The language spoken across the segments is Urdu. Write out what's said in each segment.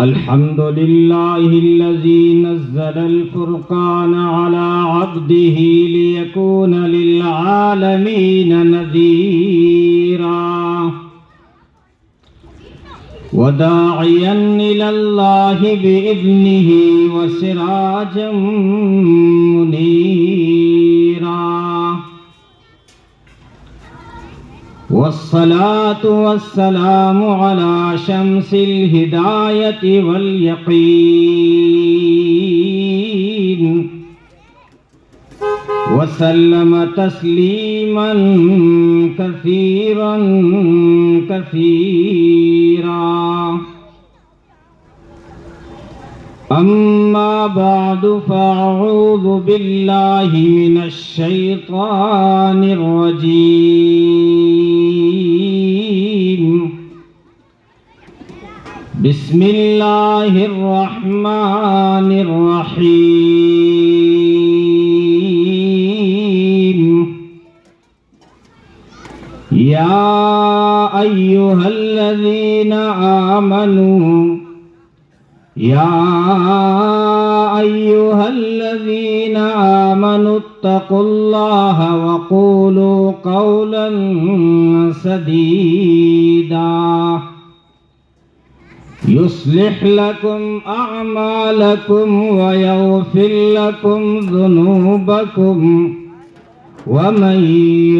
الحمد لله الذي نزل الفرقان على عبده ليكون للعالمين نذيرا وداعيا إلى الله بإذنه وسراجا منيرا والصلاة والسلام على شمس الهداية واليقين وسلم تسليما كثيرا كثيرا أما بعد فأعوذ بالله من الشيطان الرجيم بسم الله الرحمن الرحيم يا أيها الذين آمنوا اتقوا الله وقولوا قولا سديدا يصلح لكم أعمالكم ويغفر لكم ذنوبكم ومن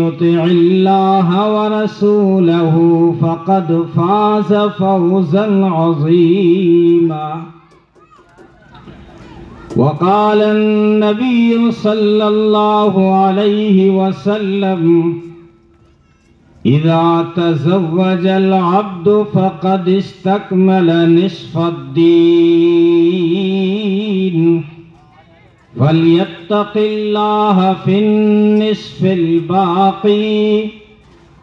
يطع الله ورسوله فقد فاز فوزا عظيما وقال النبي صلى الله عليه وسلم إذا تزوج العبد فقد استكمل نصف الدين فليتق الله في النصف الباقي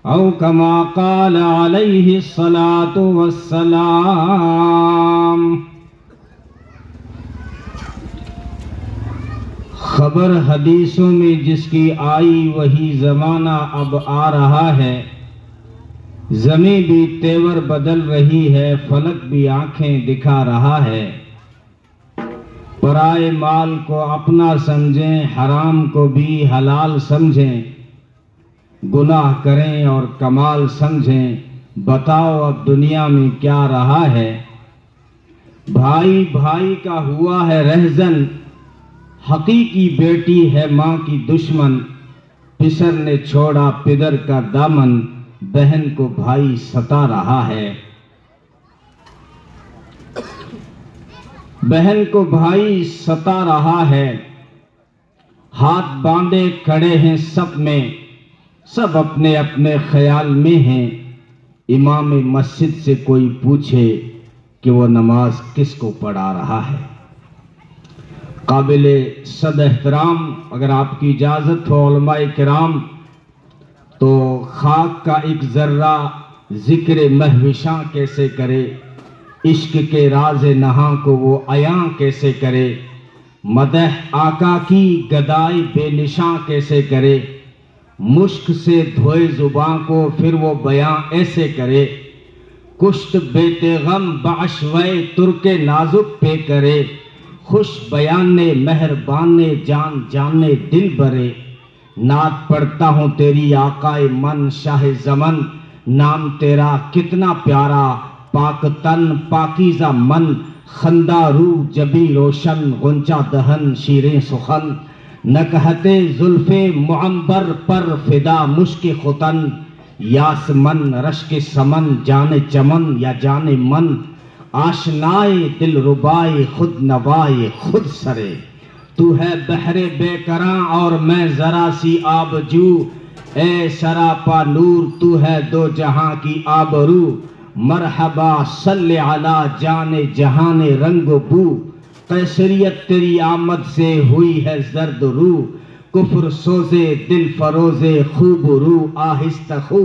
أو كما قال عليه الصلاة والسلام. خبر حدیثوں میں جس کی آئی وہی زمانہ اب آ رہا ہے، زمین بھی تیور بدل رہی ہے، فلک بھی آنکھیں دکھا رہا ہے. پرائے مال کو اپنا سمجھیں، حرام کو بھی حلال سمجھیں، گناہ کریں اور کمال سمجھیں. بتاؤ اب دنیا میں کیا رہا ہے؟ بھائی بھائی کا ہوا ہے رہزن، حقیقی بیٹی ہے ماں کی دشمن. پسر نے چھوڑا پدر کا دامن، بہن کو بھائی ستا رہا ہے. بہن کو بھائی ستا رہا ہے. ہاتھ باندھے کھڑے ہیں سب میں، سب اپنے اپنے خیال میں ہیں. امام مسجد سے کوئی پوچھے کہ وہ نماز کس کو پڑھا رہا ہے. قابل صد احترام اگر آپ کی اجازت ہو علماء کرام، تو خاک کا ایک ذرہ ذکر مہوشاں کیسے کرے، عشق کے راز نہاں کو وہ عیاں کیسے کرے، مدح آقا کی گدائی بے نشاں کیسے کرے، مشک سے دھوئے زباں کو پھر وہ بیاں ایسے کرے، کشت بیت غم بعشوے ترک نازک پہ کرے، خوش بیان مہربان جان جانے دل برے. نعت پڑھتا ہوں تیری آقائے من شاہ زمن، نام تیرا کتنا پیارا، پاک تن پاکیزہ من، خندہ رو جبی روشن، غنچہ دہن شیریں سخن، نکہتے زلف معنبر پر فدا مشک ختن، یاس من رشک سمن جانے چمن یا جانے من، آشنائے دل ربائے خود نوائے خود سرے. تو ہے بحر بے کراں اور میں ذرا سی آبجو، اے سراپا نور تو ہے دو جہاں کی آبرو. مرحبا صلی علی جان جہان رنگ و بو، قیصریت تیری آمد سے ہوئی ہے زرد رو. کفر سوزے دل فروزے خوب رو آہستہ خو،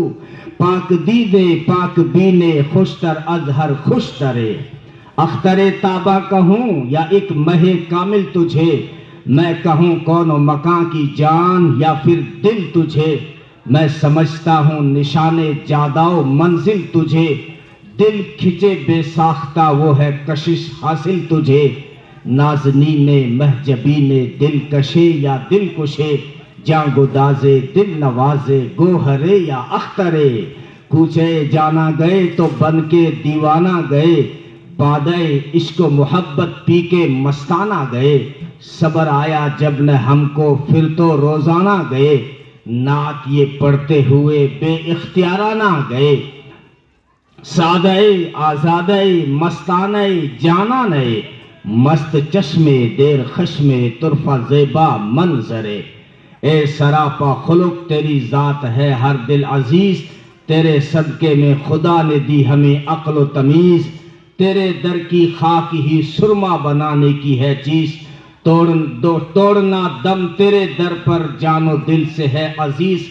پاک دیدے پاک بینے خوشتر ازہر خوشترے. اختر تابہ کہوں یا ایک مہ کامل تجھے، میں کہوں کون و مکان کی جان یا پھر دل تجھے. میں سمجھتا ہوں نشان جاداؤ منزل تجھے، دل کھچے بے ساختہ وہ ہے کشش حاصل تجھے، نازنین مہجبین دل کشے یا دل کشے، جاں گدازے دل نوازے گوہرے یا اخترے، کوچے جانا گئے تو بن کے دیوانہ گئے، بادئے عشق و محبت پی کے مستانہ گئے، صبر آیا جب نہ ہم کو پھر تو روزانہ گئے، نعت یہ پڑھتے ہوئے بے اختیارانہ گئے، سادے آزادے مستانے جانانے، مست چشمے دیر خشمے طرفہ زیبا منظرے، اے سراپا خلق تیری ذات ہے ہر دل عزیز، تیرے صدقے میں خدا نے دی ہمیں عقل و تمیز، تیرے در کی خاک ہی سرما بنانے کی ہے چیز، توڑنا دم تیرے در پر جان و دل سے ہے عزیز،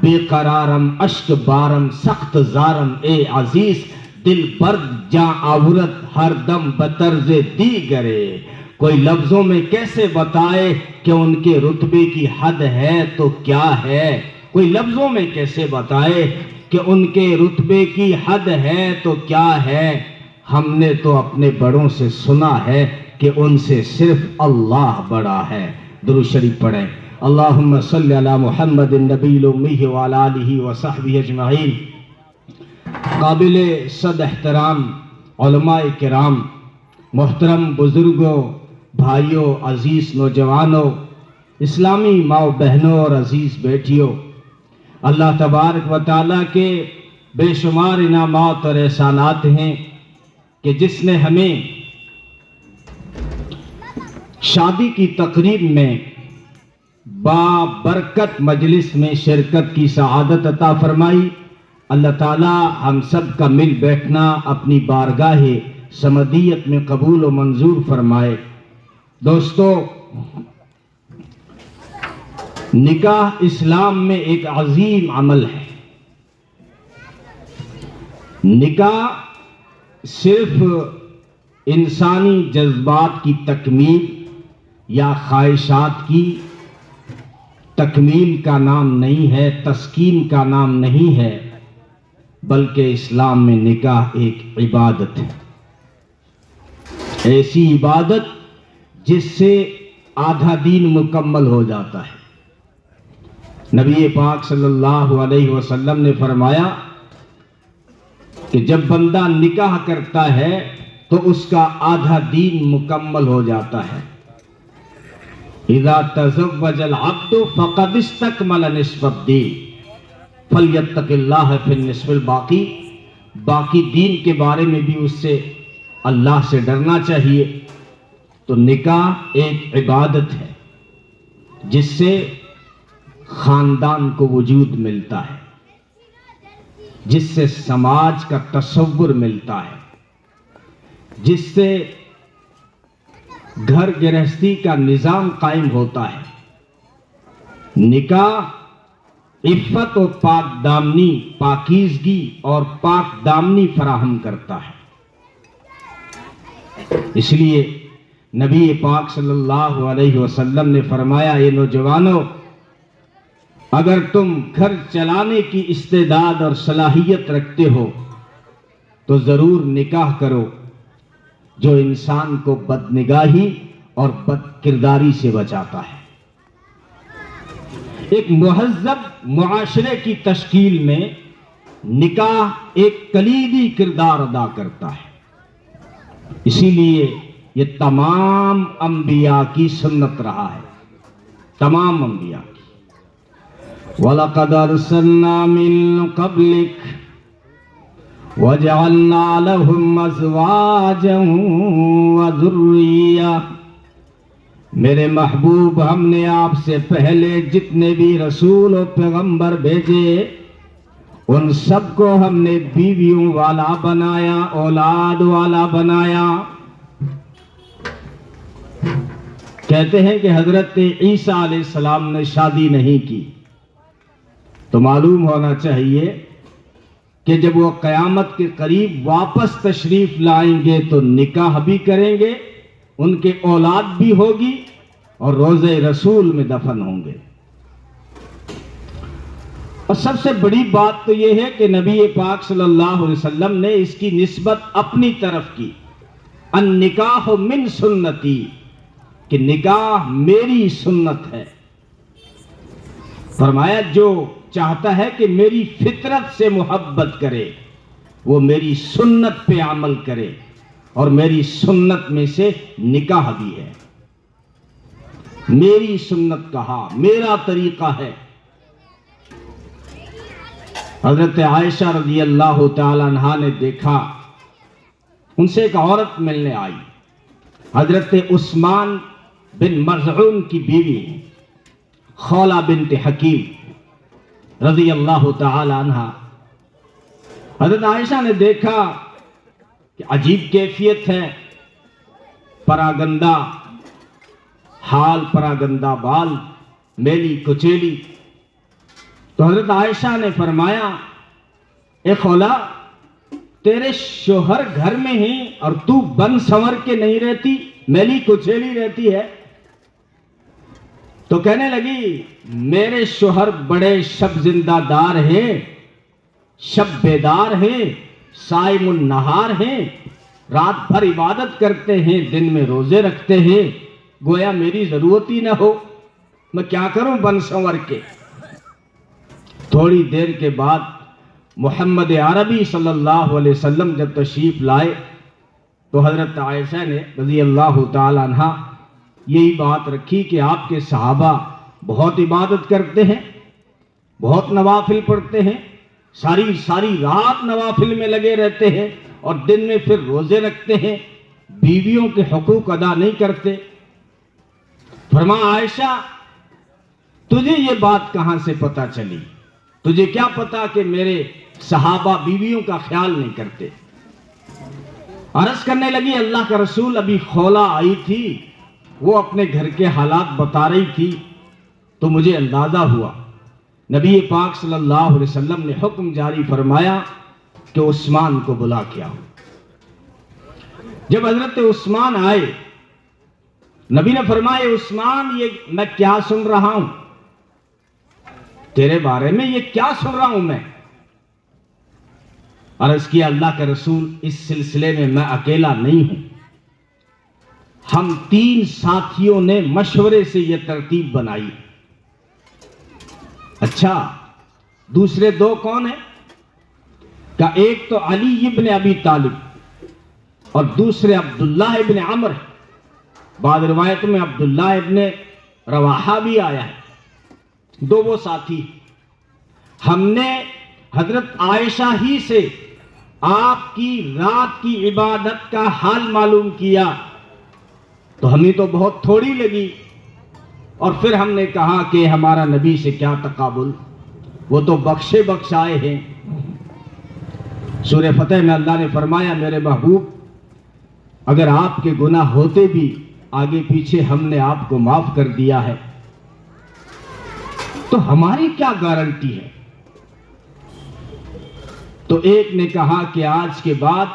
بے قرارم اشک بارم سخت زارم اے عزیز، دل برد جاں عورت ہر دم بطرز دیگرے، کوئی لفظوں میں کیسے بتائے کہ ان کے رتبے کی حد ہے تو کیا ہے، کوئی لفظوں میں کیسے بتائے کہ ان کے رتبے کی حد ہے تو کیا ہے، ہم نے تو اپنے بڑوں سے سنا ہے کہ ان سے صرف اللہ بڑا ہے۔ درود شریف پڑھیں۔ اللہم صلی علی محمد النبی الامی وعلی آلہ وصحبہ اجمعین۔ قابل صد احترام علماء کرام، محترم بزرگوں، بھائیوں، عزیز نوجوانوں، اسلامی ماؤں بہنوں اور عزیز بیٹیوں، اللہ تبارک و تعالیٰ کے بے شمار انعامات اور احسانات ہیں کہ جس نے ہمیں شادی کی تقریب میں بابرکت مجلس میں شرکت کی سعادت عطا فرمائی۔ اللہ تعالیٰ ہم سب کا مل بیٹھنا اپنی بارگاہ سمدیت میں قبول و منظور فرمائے۔ دوستو، نکاح اسلام میں ایک عظیم عمل ہے۔ نکاح صرف انسانی جذبات کی تکمیل یا خواہشات کی تکمیل کا نام نہیں ہے، تسکین کا نام نہیں ہے، بلکہ اسلام میں نکاح ایک عبادت ہے، ایسی عبادت جس سے آدھا دین مکمل ہو جاتا ہے۔ نبی پاک صلی اللہ علیہ وسلم نے فرمایا کہ جب بندہ نکاح کرتا ہے تو اس کا آدھا دین مکمل ہو جاتا ہے۔ اذا تزوج العبد فقد استکمل نصف الدین فلیتق اللہ فی النصف الباقی، باقی دین کے بارے میں بھی اس سے اللہ سے ڈرنا چاہیے۔ تو نکاح ایک عبادت ہے جس سے خاندان کو وجود ملتا ہے، جس سے سماج کا تصور ملتا ہے، جس سے گھر گرہستی کا نظام قائم ہوتا ہے۔ نکاح عفت و پاک دامنی، پاکیزگی اور پاک دامنی فراہم کرتا ہے۔ اس لیے نبی پاک صلی اللہ علیہ وسلم نے فرمایا، اے نوجوانوں، اگر تم گھر چلانے کی استعداد اور صلاحیت رکھتے ہو تو ضرور نکاح کرو جو انسان کو بدنگاہی اور بد کرداری سے بچاتا ہے۔ ایک مہذب معاشرے کی تشکیل میں نکاح ایک کلیدی کردار ادا کرتا ہے۔ اسی لیے یہ تمام انبیاء کی سنت رہا ہے، تمام انبیاء کی۔ وَلَقَدْ أَرْسَلْنَا مِن قَبْلِكَ وَجَعَلْنَا لَهُمْ أَزْوَاجًا وَذُرِّيَّةً، میرے محبوب، ہم نے آپ سے پہلے جتنے بھی رسول و پیغمبر بھیجے ان سب کو ہم نے بیویوں والا بنایا، اولاد والا بنایا۔ کہتے ہیں کہ حضرت عیسیٰ علیہ السلام نے شادی نہیں کی، تو معلوم ہونا چاہیے کہ جب وہ قیامت کے قریب واپس تشریف لائیں گے تو نکاح بھی کریں گے، ان کے اولاد بھی ہوگی اور روضہ رسول میں دفن ہوں گے۔ اور سب سے بڑی بات تو یہ ہے کہ نبی پاک صلی اللہ علیہ وسلم نے اس کی نسبت اپنی طرف کی، النکاح من سنتی، کہ نکاح میری سنت ہے۔ فرمایا جو چاہتا ہے کہ میری فطرت سے محبت کرے وہ میری سنت پہ عمل کرے، اور میری سنت میں سے نکاح بھی ہے۔ میری سنت کہا، میرا طریقہ ہے۔ حضرت عائشہ رضی اللہ تعالی عنہا نے دیکھا، ان سے ایک عورت ملنے آئی، حضرت عثمان بن مظعون کی بیوی خولہ بنت حکیم رضی اللہ تعالی عنہا۔ حضرت عائشہ نے دیکھا کہ عجیب کیفیت ہے، پراگندہ حال، پراگندہ بال، میلی کچیلی۔ تو حضرت عائشہ نے فرمایا، اے خولہ، تیرے شوہر گھر میں ہیں اور تو بن سنور کے نہیں رہتی، میلی کچیلی رہتی ہے؟ تو کہنے لگی، میرے شوہر بڑے شب زندہ دار ہیں، شب بیدار ہیں، صائم النہار ہیں، رات بھر عبادت کرتے ہیں، دن میں روزے رکھتے ہیں، گویا میری ضرورت ہی نہ ہو، میں کیا کروں بن سنور کے۔ تھوڑی دیر کے بعد محمد عربی صلی اللہ علیہ وسلم جب تشریف لائے تو حضرت عائشہ نے رضی اللہ تعالی عنہا یہی بات رکھی کہ آپ کے صحابہ بہت عبادت کرتے ہیں، بہت نوافل پڑھتے ہیں، ساری رات نوافل میں لگے رہتے ہیں اور دن میں پھر روزے رکھتے ہیں، بیویوں کے حقوق ادا نہیں کرتے۔ فرمایا، عائشہ تجھے یہ بات کہاں سے پتہ چلی؟ تجھے کیا پتا کہ میرے صحابہ بیویوں کا خیال نہیں کرتے؟ عرض کرنے لگی، اللہ کا رسول، ابھی خولہ آئی تھی، وہ اپنے گھر کے حالات بتا رہی تھی تو مجھے اندازہ ہوا۔ نبی پاک صلی اللہ علیہ وسلم نے حکم جاری فرمایا کہ عثمان کو بلا کے آؤ۔ جب حضرت عثمان آئے، نبی نے فرمایا، عثمان یہ میں کیا سن رہا ہوں تیرے بارے میں، یہ کیا سن رہا ہوں میں؟ عرض کیا، اللہ کے رسول، اس سلسلے میں میں اکیلا نہیں ہوں، ہم 3 ساتھیوں نے مشورے سے یہ ترتیب بنائی۔ اچھا، دوسرے 2 کون ہیں؟ کہ ایک تو علی ابن ابی طالب اور دوسرے عبداللہ ابن عمر، بعض روایتوں میں عبداللہ ابن رواحہ بھی آیا ہے، 2 وہ ساتھی۔ ہم نے حضرت عائشہ ہی سے آپ کی رات کی عبادت کا حال معلوم کیا تو ہمیں تو بہت تھوڑی لگی، اور پھر ہم نے کہا کہ ہمارا نبی سے کیا تقابل، وہ تو بخشے بخشائے ہیں۔ سورہ فتح میں اللہ نے فرمایا، میرے محبوب، اگر آپ کے گناہ ہوتے بھی آگے پیچھے ہم نے آپ کو معاف کر دیا ہے تو ہماری کیا گارنٹی ہے؟ تو ایک نے کہا کہ آج کے بعد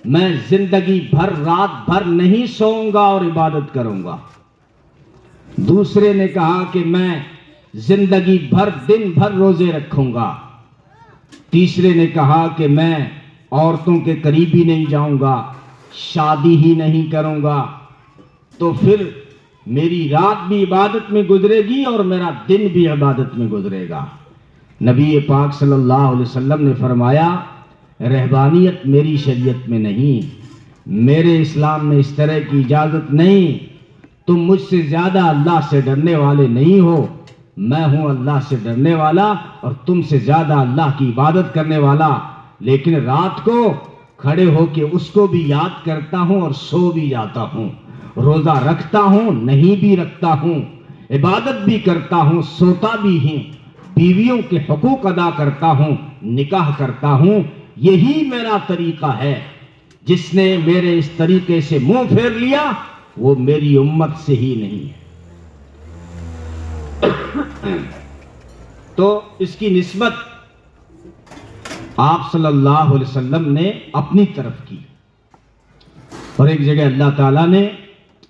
میں زندگی بھر رات بھر نہیں سوؤں گا اور عبادت کروں گا۔ دوسرے نے کہا کہ میں زندگی بھر دن بھر روزے رکھوں گا۔ تیسرے نے کہا کہ میں عورتوں کے قریب ہی نہیں جاؤں گا، شادی ہی نہیں کروں گا۔ تو پھر میری رات بھی عبادت میں گزرے گی اور میرا دن بھی عبادت میں گزرے گا۔ نبی پاک صلی اللہ علیہ وسلم نے فرمایا، رہبانیت میری شریعت میں نہیں، میرے اسلام میں اس طرح کی اجازت نہیں۔ تم مجھ سے زیادہ اللہ سے ڈرنے والے نہیں ہو، میں ہوں اللہ سے ڈرنے والا اور تم سے زیادہ اللہ کی عبادت کرنے والا، لیکن رات کو کھڑے ہو کے اس کو بھی یاد کرتا ہوں اور سو بھی جاتا ہوں، روزہ رکھتا ہوں، نہیں بھی رکھتا ہوں، عبادت بھی کرتا ہوں، سوتا بھی ہوں، بیویوں کے حقوق ادا کرتا ہوں، نکاح کرتا ہوں۔ یہی میرا طریقہ ہے۔ جس نے میرے اس طریقے سے منہ پھیر لیا وہ میری امت سے ہی نہیں ہے۔ تو اس کی نسبت آپ صلی اللہ علیہ وسلم نے اپنی طرف کی، اور ایک جگہ اللہ تعالیٰ نے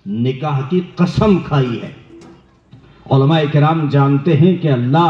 نکاح کی قسم کھائی ہے۔ علماء کرام جانتے ہیں کہ اللہ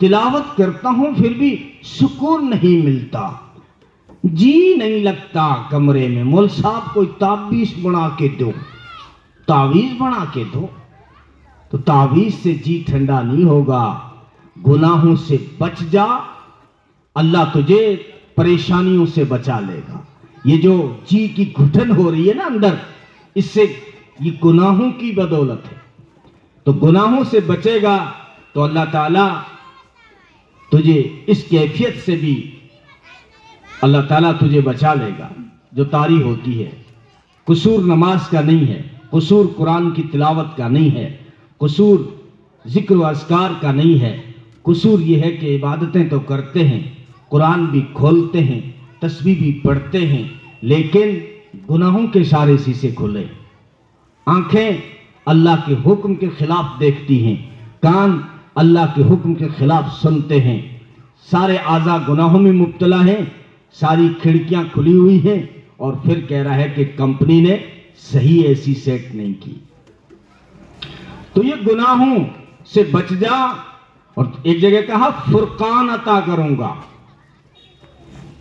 تلاوت کرتا ہوں پھر بھی سکون نہیں ملتا، جی نہیں لگتا کمرے میں۔ مول صاحب کوئی تعویذ بنا کے دو، تعویذ بنا کے دو۔ تو تعویذ سے جی ٹھنڈا نہیں ہوگا، گناہوں سے بچ جا، اللہ تجھے پریشانیوں سے بچا لے گا۔ یہ جو جی کی گھٹن ہو رہی ہے نا اندر، اس سے یہ گناہوں کی بدولت ہے۔ تو گناہوں سے بچے گا تو اللہ تعالیٰ تجھے اس کیفیت سے بھی اللہ تعالیٰ تجھے بچا لے گا جو طاری ہوتی ہے۔ قصور نماز کا نہیں ہے، قصور قرآن کی تلاوت کا نہیں ہے، قصور ذکر و اذکار کا نہیں ہے، قصور یہ ہے کہ عبادتیں تو کرتے ہیں، قرآن بھی کھولتے ہیں، تسبیح بھی پڑھتے ہیں، لیکن گناہوں کے سارے شیشے کھلے، آنکھیں اللہ کے حکم کے خلاف دیکھتی ہیں، کان اللہ کے حکم کے خلاف سنتے ہیں، سارے اعضاء گناہوں میں مبتلا ہیں، ساری کھڑکیاں کھلی ہوئی ہیں، اور پھر کہہ رہا ہے کہ کمپنی نے صحیح ایسی سیٹ نہیں کی۔ تو یہ گناہوں سے بچ جا، اور ایک جگہ کہا فرقان عطا کروں گا۔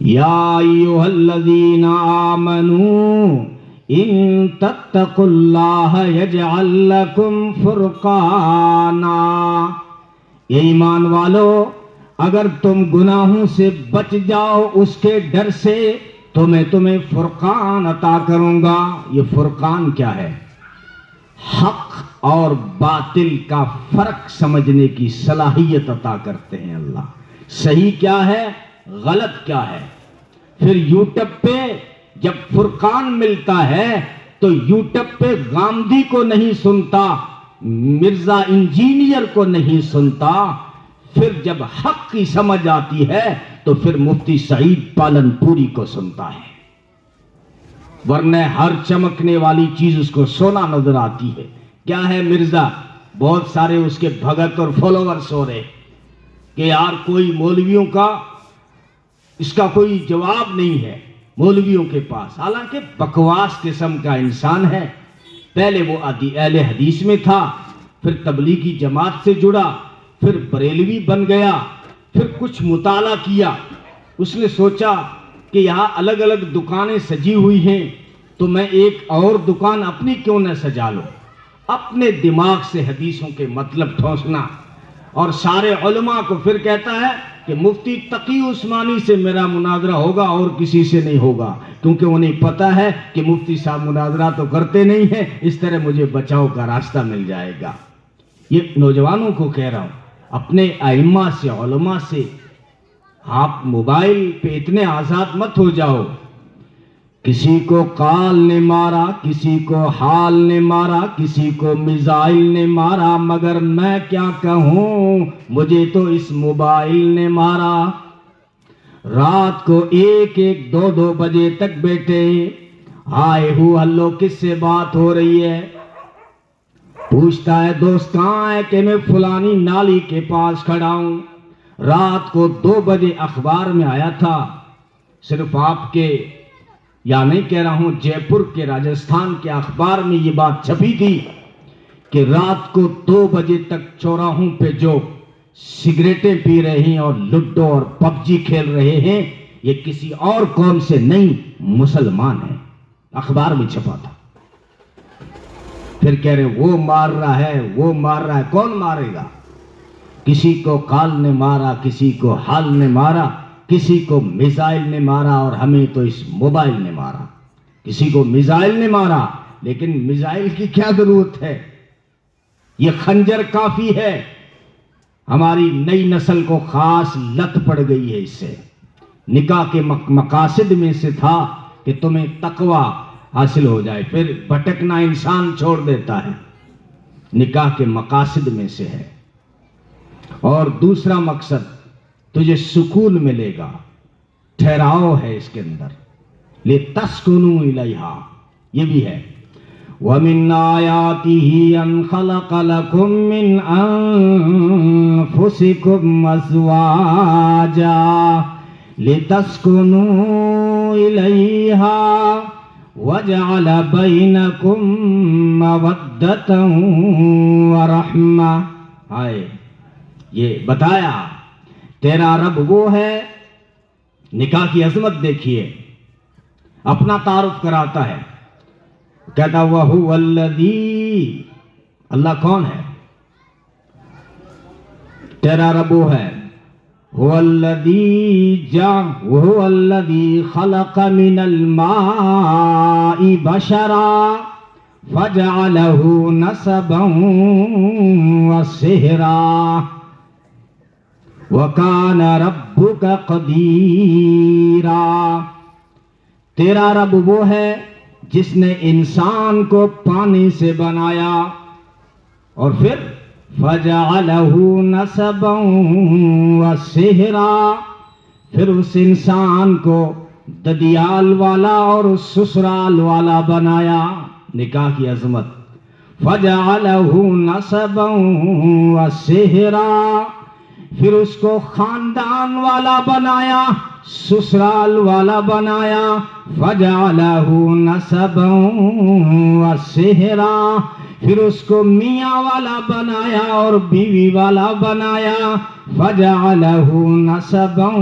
یا ایھا الذین آمنوا ان تتقوا اللہ یجعل لکم فرقانا، یہ ایمان والو اگر تم گناہوں سے بچ جاؤ اس کے ڈر سے تو میں تمہیں فرقان عطا کروں گا۔ یہ فرقان کیا ہے؟ حق اور باطل کا فرق سمجھنے کی صلاحیت عطا کرتے ہیں اللہ۔ صحیح کیا ہے، غلط کیا ہے۔ پھر یوٹیوب پہ جب فرقان ملتا ہے تو یوٹیوب پہ گاندھی کو نہیں سنتا، مرزا انجینئر کو نہیں سنتا، پھر جب حق کی سمجھ آتی ہے تو پھر مفتی سعید پالن پوری کو سنتا ہے، ورنہ ہر چمکنے والی چیز اس کو سونا نظر آتی ہے۔ کیا ہے مرزا؟ بہت سارے اس کے بھگت اور فالوورز ہو رہے کہ یار کوئی مولویوں کا اس کا کوئی جواب نہیں ہے مولویوں کے پاس، حالانکہ بکواس قسم کا انسان ہے۔ پہلے وہ اہل حدیث میں تھا، پھر تبلیغی جماعت سے جڑا، پھر بریلوی بن گیا، پھر کچھ مطالعہ کیا، اس نے سوچا کہ یہاں الگ الگ دکانیں سجی ہوئی ہیں تو میں ایک اور دکان اپنی کیوں نہ سجا لوں۔ اپنے دماغ سے حدیثوں کے مطلب ٹھوسنا، اور سارے علماء کو پھر کہتا ہے کہ مفتی تقی عثمانی سے میرا مناظرہ ہوگا اور کسی سے نہیں ہوگا، کیونکہ انہیں پتا ہے کہ مفتی صاحب مناظرہ تو کرتے نہیں ہیں، اس طرح مجھے بچاؤ کا راستہ مل جائے گا۔ یہ نوجوانوں کو کہہ رہا ہوں، اپنے ائمہ سے، علماء سے آپ موبائل پہ اتنے آزاد مت ہو جاؤ۔ کسی کو کال نے مارا، کسی کو حال نے مارا، کسی کو میزائل نے مارا، مگر میں کیا کہوں مجھے تو اس موبائل نے مارا۔ رات کو 1-1 2-2 بجے تک بیٹھے، آئے ہو ہلو کس سے بات ہو رہی ہے؟ پوچھتا ہے دوست کہاں ہے کہ میں فلانی نالی کے پاس کھڑا ہوں۔ رات کو 2 بجے اخبار میں آیا تھا، صرف آپ کے یا نہیں کہہ رہا ہوں، جے پور کے راجستھان کے اخبار میں یہ بات چھپی تھی کہ رات کو 2 بجے تک چوراہوں پہ جو سگریٹیں پی رہے ہیں اور لڈو اور پب جی کھیل رہے ہیں یہ کسی اور قوم سے نہیں، مسلمان ہیں، اخبار میں چھپا تھا۔ پھر کہہ رہے وہ مار رہا ہے، وہ مار رہا ہے، کون مارے گا؟ کسی کو کال نے مارا، کسی کو حال نے مارا، کسی کو میزائل نے مارا، اور ہمیں تو اس موبائل نے مارا۔ کسی کو میزائل نے مارا، لیکن میزائل کی کیا ضرورت ہے؟ یہ خنجر کافی ہے۔ ہماری نئی نسل کو خاص لت پڑ گئی ہے اس سے۔ نکاح کے مقاصد میں سے تھا کہ تمہیں تقوی حاصل ہو جائے، پھر بھٹکنا انسان چھوڑ دیتا ہے، نکاح کے مقاصد میں سے ہے۔ اور دوسرا مقصد تجھے سکون ملے گا، ٹھہراؤ ہے اس کے اندر، لِتَسْكُنُوا إِلَيْهَا، یہ بھی ہے۔ وَمِنْ آيَاتِهِ أَنْ خَلَقَ لَكُم مِّنْ أَنفُسِكُمْ أَزْوَاجًا لِتَسْكُنُوا إِلَيْهَا وَجَعَلَ بَيْنَكُم مَّوَدَّةً وَرَحْمَةً۔ یہ بتایا تیرا رب وہ ہے. نکاح کی عظمت دیکھیے. اپنا تعارف کراتا ہے, کہتا وَهُوَ الَّذِي, اللہ کون ہے؟ تیرا رب وہ ہے. هُوَ الَّذِي خَلَقَ مِنَ الْمَاءِ بَشَرًا فَجَعَلَهُ نَسَبًا وَصِهْرًا وَكَانَ رَبُّكَ قَدِيرًا. تیرا رب وہ ہے جس نے انسان کو پانی سے بنایا اور پھر فَجَعَلَهُ نَسَبًا وَصِهْرًا, پھر اس انسان کو ددیال والا اور سسرال والا بنایا. نکاح کی عظمت. فَجَعَلَهُ نَسَبًا وَصِهْرًا, پھر اس کو خاندان والا بنایا, سسرال والا بنایا. فَجَعَلَهُ نَسَبًا وَصِهْرًا, پھر اس کو میاں والا بنایا اور بیوی والا بنایا. فَجَعَلَهُ نَسَبًا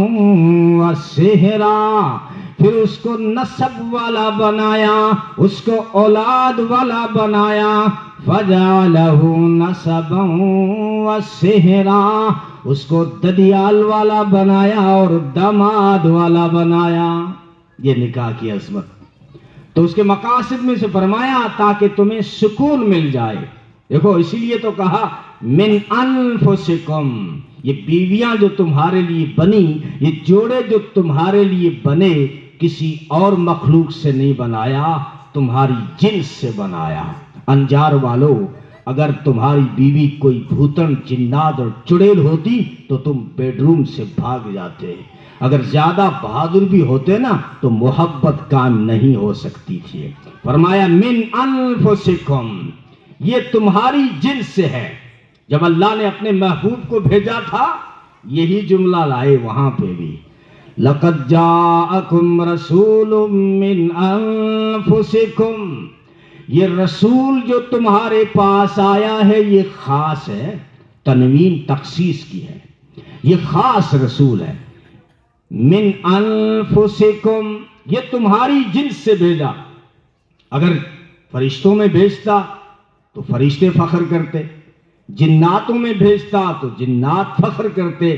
وَصِهْرًا, پھر اس کو نسب والا بنایا, اس کو اولاد والا بنایا. فَجَعَلَهُ نَسَبًا وَصِهْرًا, اس کو ددیال والا بنایا اور داماد والا بنایا. یہ نکاح کی عظمت. تو اس کے مقاصد میں سے فرمایا تاکہ تمہیں سکون مل جائے. دیکھو اسی لیے تو کہا من انفسکم, یہ بیویاں جو تمہارے لیے بنی, یہ جوڑے جو تمہارے لیے بنے, کسی اور مخلوق سے نہیں بنایا, تمہاری جنس سے بنایا. انجار والو, اگر تمہاری بیوی کوئی بھوتن, جنات اور چڑیل ہوتی تو تم بیڈ روم سے بھاگ جاتے. اگر زیادہ بہادر بھی ہوتے نا تو محبت قائم نہیں ہو سکتی تھی. فرمایا من انفسکم, یہ تمہاری جنس سے ہے. جب اللہ نے اپنے محبوب کو بھیجا تھا یہی جملہ لائے وہاں پہ بھی. لقد جاءکم رسول من انفسکم, یہ رسول جو تمہارے پاس آیا ہے یہ خاص ہے. تنوین تخصیص کی ہے, یہ خاص رسول ہے. من انفسکم, یہ تمہاری جنس سے بھیجا. اگر فرشتوں میں بھیجتا تو فرشتے فخر کرتے, جناتوں میں بھیجتا تو جنات فخر کرتے.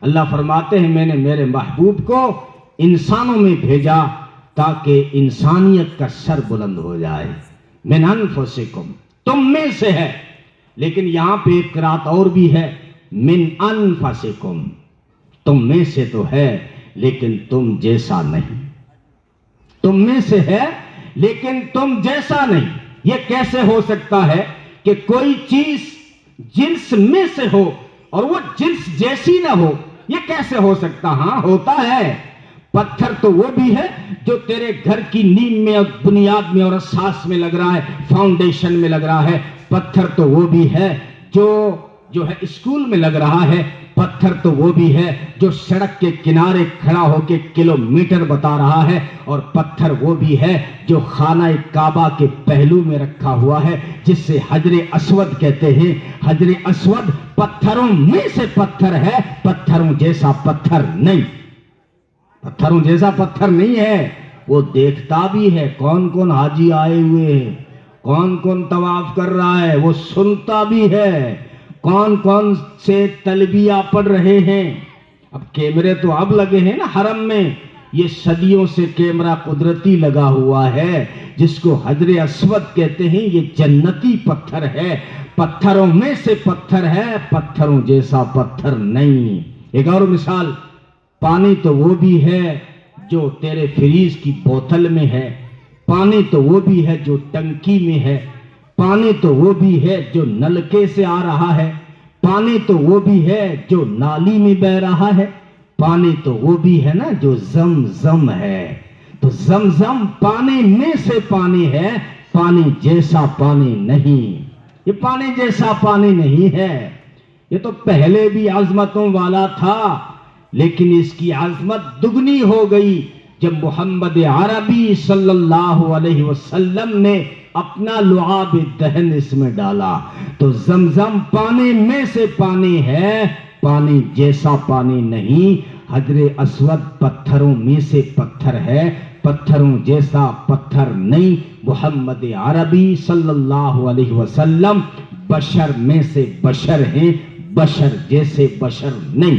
اللہ فرماتے ہیں میں نے میرے محبوب کو انسانوں میں بھیجا تاکہ انسانیت کا سر بلند ہو جائے. من انفسکم, تم میں سے ہے. لیکن یہاں پہ ایک قرات اور بھی ہے, من انفسکم, تم میں سے تو ہے لیکن تم جیسا نہیں. تم میں سے ہے لیکن تم جیسا نہیں. یہ کیسے ہو سکتا ہے کہ کوئی چیز جنس میں سے ہو اور وہ جنس جیسی نہ ہو؟ یہ کیسے ہو سکتا؟ ہاں ہوتا ہے. پتھر تو وہ بھی ہے جو تیرے گھر کی نیم میں اور بنیاد میں اور اساس میں لگ رہا ہے, فاؤنڈیشن میں لگ رہا ہے. پتھر تو وہ بھی ہے جو ہے اسکول میں لگ رہا ہے. پتھر تو وہ بھی ہے جو سڑک کے کنارے کھڑا ہو کے کلومیٹر بتا رہا ہے. اور پتھر وہ بھی ہے جو خانہ کعبہ کے پہلو میں رکھا ہوا ہے جس سے حجر اسود کہتے ہیں. حجر اسود پتھروں میں سے پتھر ہے, پتھروں جیسا پتھر نہیں. پتھروں جیسا پتھر نہیں ہے. وہ دیکھتا بھی ہے کون کون حاجی آئے ہوئے ہیں, کون کون طواف کر رہا ہے. وہ سنتا بھی ہے کون کون سے تلبیہ پڑھ رہے ہیں. اب کیمرے تو اب لگے ہیں نا حرم میں. یہ صدیوں سے کیمرہ قدرتی لگا ہوا ہے جس کو حجر اسود کہتے ہیں. یہ جنتی پتھر ہے, پتھروں میں سے پتھر ہے, پتھروں جیسا پتھر نہیں. ایک اور مثال, پانی تو وہ بھی ہے جو تیرے فریز کی بوتل میں ہے, پانی تو وہ بھی ہے جو ٹنکی میں ہے, پانی تو وہ بھی ہے جو نلکے سے آ رہا ہے, پانی تو وہ بھی ہے جو نالی میں بہ رہا ہے, پانی تو وہ بھی ہے نا جو زمزم ہے. تو زمزم پانی میں سے پانی ہے, پانی جیسا پانی نہیں. یہ پانی جیسا پانی نہیں ہے. یہ تو پہلے بھی عظمتوں والا تھا لیکن اس کی عظمت دگنی ہو گئی جب محمد عربی صلی اللہ علیہ وسلم نے اپنا لعاب دہن اس میں ڈالا. تو زمزم پانی میں سے پانی ہے, پانی جیسا پانی نہیں، حجر اسود پتھروں میں سے پتھر ہے، پتھروں جیسا پتھر نہیں۔ محمد عربی صلی اللہ علیہ وسلم بشر میں سے بشر ہیں، بشر جیسے بشر نہیں۔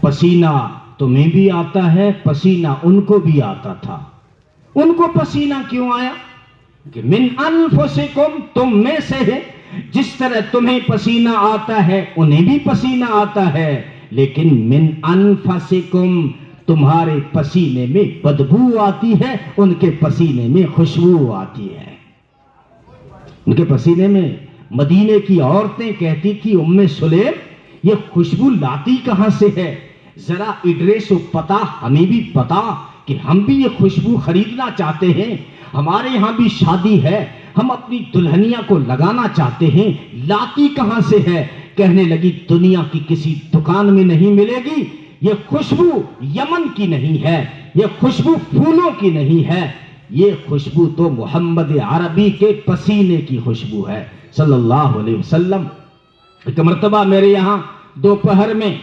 پسینہ تمہیں بھی آتا ہے، پسینہ ان کو بھی آتا تھا۔ ان کو پسینہ کیوں آیا؟ کہ من انفسکم، تم میں سے ہے، جس طرح تمہیں پسینہ آتا ہے انہیں بھی پسینہ آتا ہے، لیکن من انفسکم، تمہارے پسینے میں بدبو آتی ہے، ان کے پسینے میں خوشبو آتی ہے۔ ان کے پسینے میں مدینے کی عورتیں کہتی تھی ام سلیم یہ خوشبو لاتی کہاں سے ہے؟ ذرا ایڈریس و پتہ ہمیں بھی پتا کہ ہم بھی یہ خوشبو خریدنا چاہتے ہیں، ہمارے یہاں بھی شادی ہے، ہم اپنی دلہنیا کو لگانا چاہتے ہیں، لاتی کہاں سے ہے؟ کہنے لگی دنیا کی کسی دکان میں نہیں ملے گی، یہ خوشبو یمن کی نہیں ہے، یہ خوشبو پھولوں کی نہیں ہے، یہ خوشبو تو محمد عربی کے پسینے کی خوشبو ہے صلی اللہ علیہ وسلم۔ ایک مرتبہ میرے یہاں دوپہر میں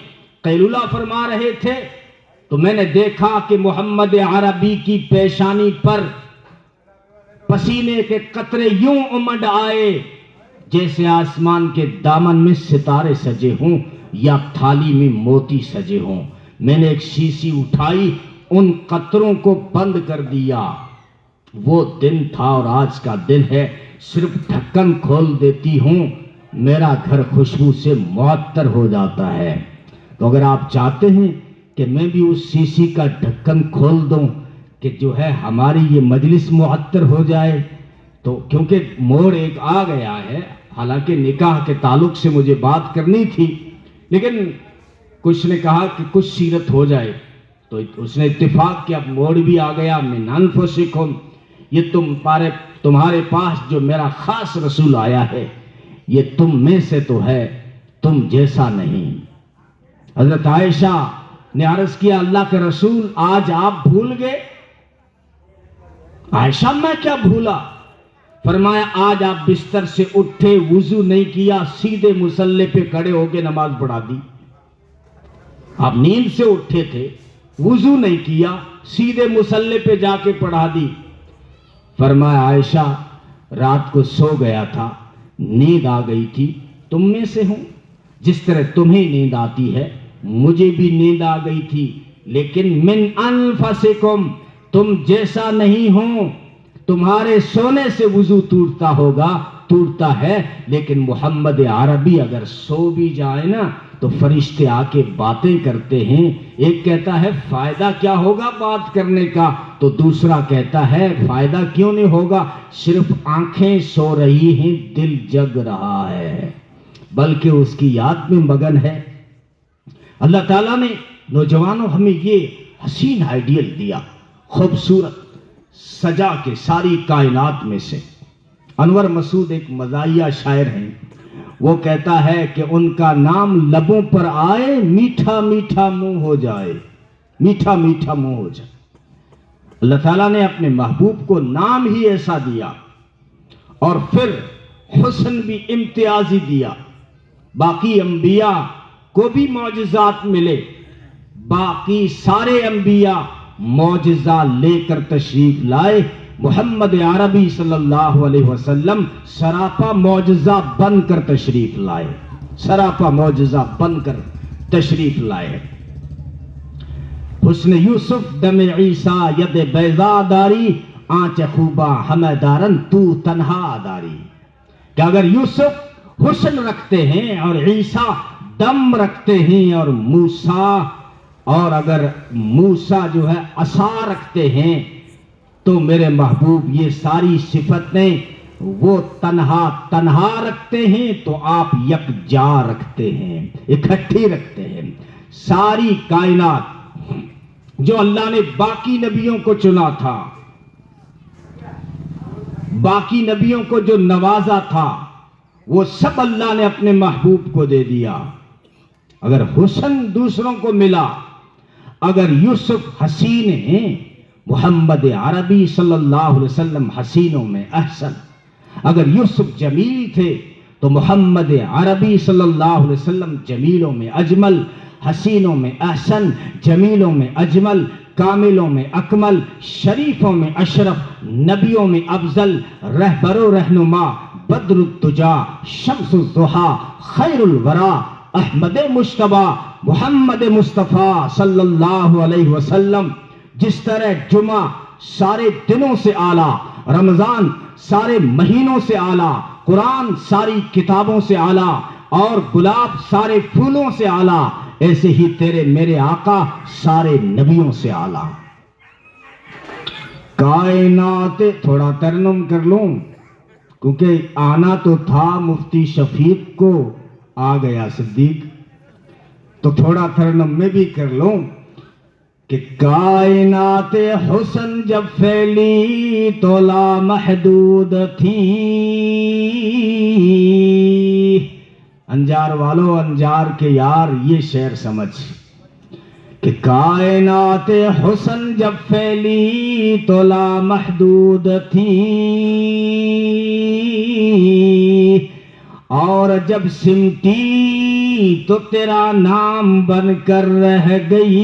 قیلولہ فرما رہے تھے تو میں نے دیکھا کہ محمد عربی کی پیشانی پر پسینے کے قطرے یوں امڈ آئے جیسے آسمان کے دامن میں ستارے سجے ہوں یا تھالی میں موتی سجے ہوں۔ میں نے ایک شیشی اٹھائی، ان قطروں کو بند کر دیا۔ وہ دن تھا اور آج کا دن ہے، صرف ڈھکن کھول دیتی ہوں میرا گھر خوشبو سے معطر ہو جاتا ہے۔ تو اگر آپ چاہتے ہیں کہ میں بھی اس شیشی کا ڈھکن کھول دوں کہ جو ہے ہماری یہ مجلس معطر ہو جائے، تو کیونکہ موڑ ایک آ گیا ہے، حالانکہ نکاح کے تعلق سے مجھے بات کرنی تھی، لیکن کچھ نے کہا کہ کچھ سیرت ہو جائے، تو اس نے اتفاق کیا، موڑ بھی آ گیا۔ من انفسکم، یہ تمہارے پاس جو میرا خاص رسول آیا ہے یہ تم میں سے تو ہے، تم جیسا نہیں۔ حضرت عائشہ نے عرض کیا اللہ کے رسول آج آپ بھول گئے؟ عائشہ میں کیا بھولا؟ فرمایا آج آپ بستر سے اٹھے، وضو نہیں کیا، سیدھے مصلی پہ کھڑے ہو کے نماز پڑھا دی۔ آپ نیند سے اٹھے تھے، وضو نہیں کیا، سیدھے مصلی پہ جا کے پڑھا دی۔ فرمایا عائشہ رات کو سو گیا تھا، نیند آ گئی تھی، تم میں سے ہوں، جس طرح تمہیں نیند آتی ہے مجھے بھی نیند آ گئی تھی، لیکن من انفسکم، تم جیسا نہیں ہو۔ تمہارے سونے سے وضو ٹوٹتا ہوگا، ٹوٹتا ہے، لیکن محمد عربی اگر سو بھی جائے نا تو فرشتے آ کے باتیں کرتے ہیں۔ ایک کہتا ہے فائدہ کیا ہوگا بات کرنے کا، تو دوسرا کہتا ہے فائدہ کیوں نہیں ہوگا، صرف آنکھیں سو رہی ہیں، دل جگ رہا ہے، بلکہ اس کی یاد میں مگن ہے۔ اللہ تعالیٰ نے نوجوانوں ہمیں یہ حسین آئیڈیل دیا، خوبصورت سجا کے ساری کائنات میں سے۔ انور مسعود ایک مزاحیہ شاعر ہیں، وہ کہتا ہے کہ ان کا نام لبوں پر آئے میٹھا میٹھا منہ ہو جائے، میٹھا میٹھا منہ ہو جائے۔ اللہ تعالیٰ نے اپنے محبوب کو نام ہی ایسا دیا اور پھر حسن بھی امتیازی دیا۔ باقی انبیاء کو بھی معجزات ملے، باقی سارے انبیاء معجزہ لے کر تشریف لائے، محمد عربی صلی اللہ علیہ وسلم سراپا معجزہ بن کر تشریف لائے، سراپا معجزہ بن کر تشریف لائے۔ حسن یوسف دم عیسیٰ ید بیضا داری، آنچ خوباں ہمیں دارن تو تنہا داری۔ کہ اگر یوسف حسن رکھتے ہیں اور عیسیٰ دم رکھتے ہیں اور اگر موسیٰ جو ہے عصا رکھتے ہیں، تو میرے محبوب یہ ساری صفتیں وہ تنہا تنہا رکھتے ہیں تو آپ یکجا رکھتے ہیں، اکٹھی رکھتے ہیں۔ ساری کائنات جو اللہ نے باقی نبیوں کو چنا تھا، باقی نبیوں کو جو نوازا تھا، وہ سب اللہ نے اپنے محبوب کو دے دیا۔ اگر حسن دوسروں کو ملا، اگر یوسف حسین ہیں، محمد عربی صلی اللہ علیہ وسلم حسینوں میں احسن، اگر یوسف جمیل تھے تو محمد عربی صلی اللہ علیہ وسلم جمیلوں میں اجمل، حسینوں میں احسن، جمیلوں میں اجمل، کاملوں میں اکمل، شریفوں میں اشرف، نبیوں میں افضل، رہبر و رہنما، بدر الدجا، شمس الضحیٰ، خیر الورا، احمد مجتبیٰ، محمد مصطفیٰ صلی اللہ علیہ وسلم. جس طرح جمعہ سارے دنوں سے اعلیٰ، رمضان سارے مہینوں سے اعلیٰ، قرآن ساری کتابوں سے اعلیٰ، اور گلاب سارے پھولوں سے اعلیٰ، ایسے ہی تیرے میرے آقا سارے نبیوں سے اعلیٰ. کائنات، تھوڑا ترنم کر لوں کیونکہ آنا تو تھا مفتی شفیق کو، آ گیا صدیق، تو تھوڑا ترنم میں بھی کر لوں کہ کائنات حسن جب پھیلی تو لامحدود تھی. انجار والو، انجار کے یار، یہ شعر سمجھ کہ کائنات حسن جب پھیلی تو لامحدود تھی، اور جب سمٹی تو تیرا نام بن کر رہ گئی.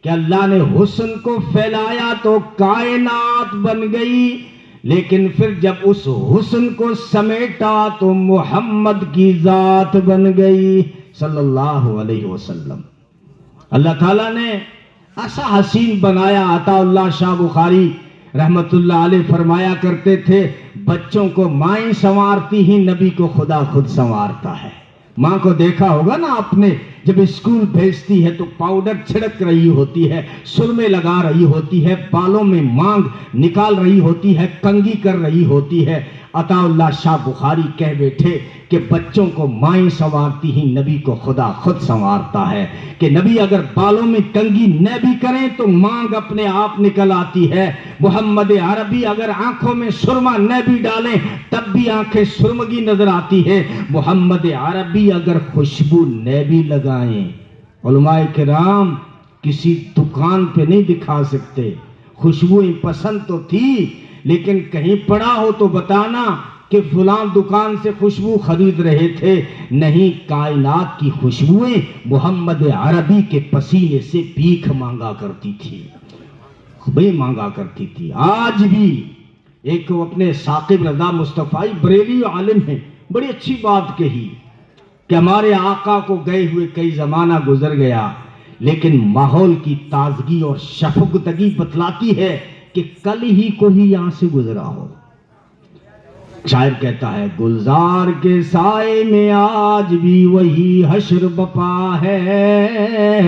کہ اللہ نے حسن کو پھیلایا تو کائنات بن گئی، لیکن پھر جب اس حسن کو سمیٹا تو محمد کی ذات بن گئی صلی اللہ علیہ وسلم. اللہ تعالیٰ نے ایسا حسین بنایا. عطا اللہ شاہ بخاری رحمت اللہ علیہ فرمایا کرتے تھے، بچوں کو مائیں سنوارتی ہی، نبی کو خدا خود سنوارتا ہے. ماں کو دیکھا ہوگا نا آپ نے، جب اسکول بھیجتی ہے تو پاؤڈر چھڑک رہی ہوتی ہے، سرمے لگا رہی ہوتی ہے، بالوں میں مانگ نکال رہی ہوتی ہے، کنگھی کر رہی ہوتی ہے. عطا اللہ شاہ بخاری کہہ بیٹھے کہ بچوں کو مائیں سنوارتی ہی، نبی کو خدا خود سنوارتا ہے. کہ نبی اگر بالوں میں کنگھی نہ بھی کریں تو مانگ اپنے آپ نکل آتی ہے. محمد عربی اگر آنکھوں میں سرما نہ بھی ڈالیں تب بھی آنکھیں سرمگی نظر آتی ہے. محمد عربی اگر خوشبو نہ بھی لگائیں، علماء کرام کسی دکان پہ نہیں دکھا سکتے. خوشبوئیں پسند تو تھی، لیکن کہیں پڑا ہو تو بتانا کہ فلاں دکان سے خوشبو خرید رہے تھے. نہیں، کائنات کی خوشبوئیں محمد عربی کے پسینے سے بھیک مانگا کرتی تھی، بے مانگا کرتی تھی. آج بھی ایک اپنے ثاقب رضا مصطفی بریلی عالم ہیں، بڑی اچھی بات کہی کہ ہمارے آقا کو گئے ہوئے کئی زمانہ گزر گیا، لیکن ماحول کی تازگی اور شفقتگی بتلاتی ہے کہ کل ہی کو ہی یہاں سے گزرا ہو. شاعر کہتا ہے، گلزار کے سائے میں آج بھی وہی حشر بپا ہے،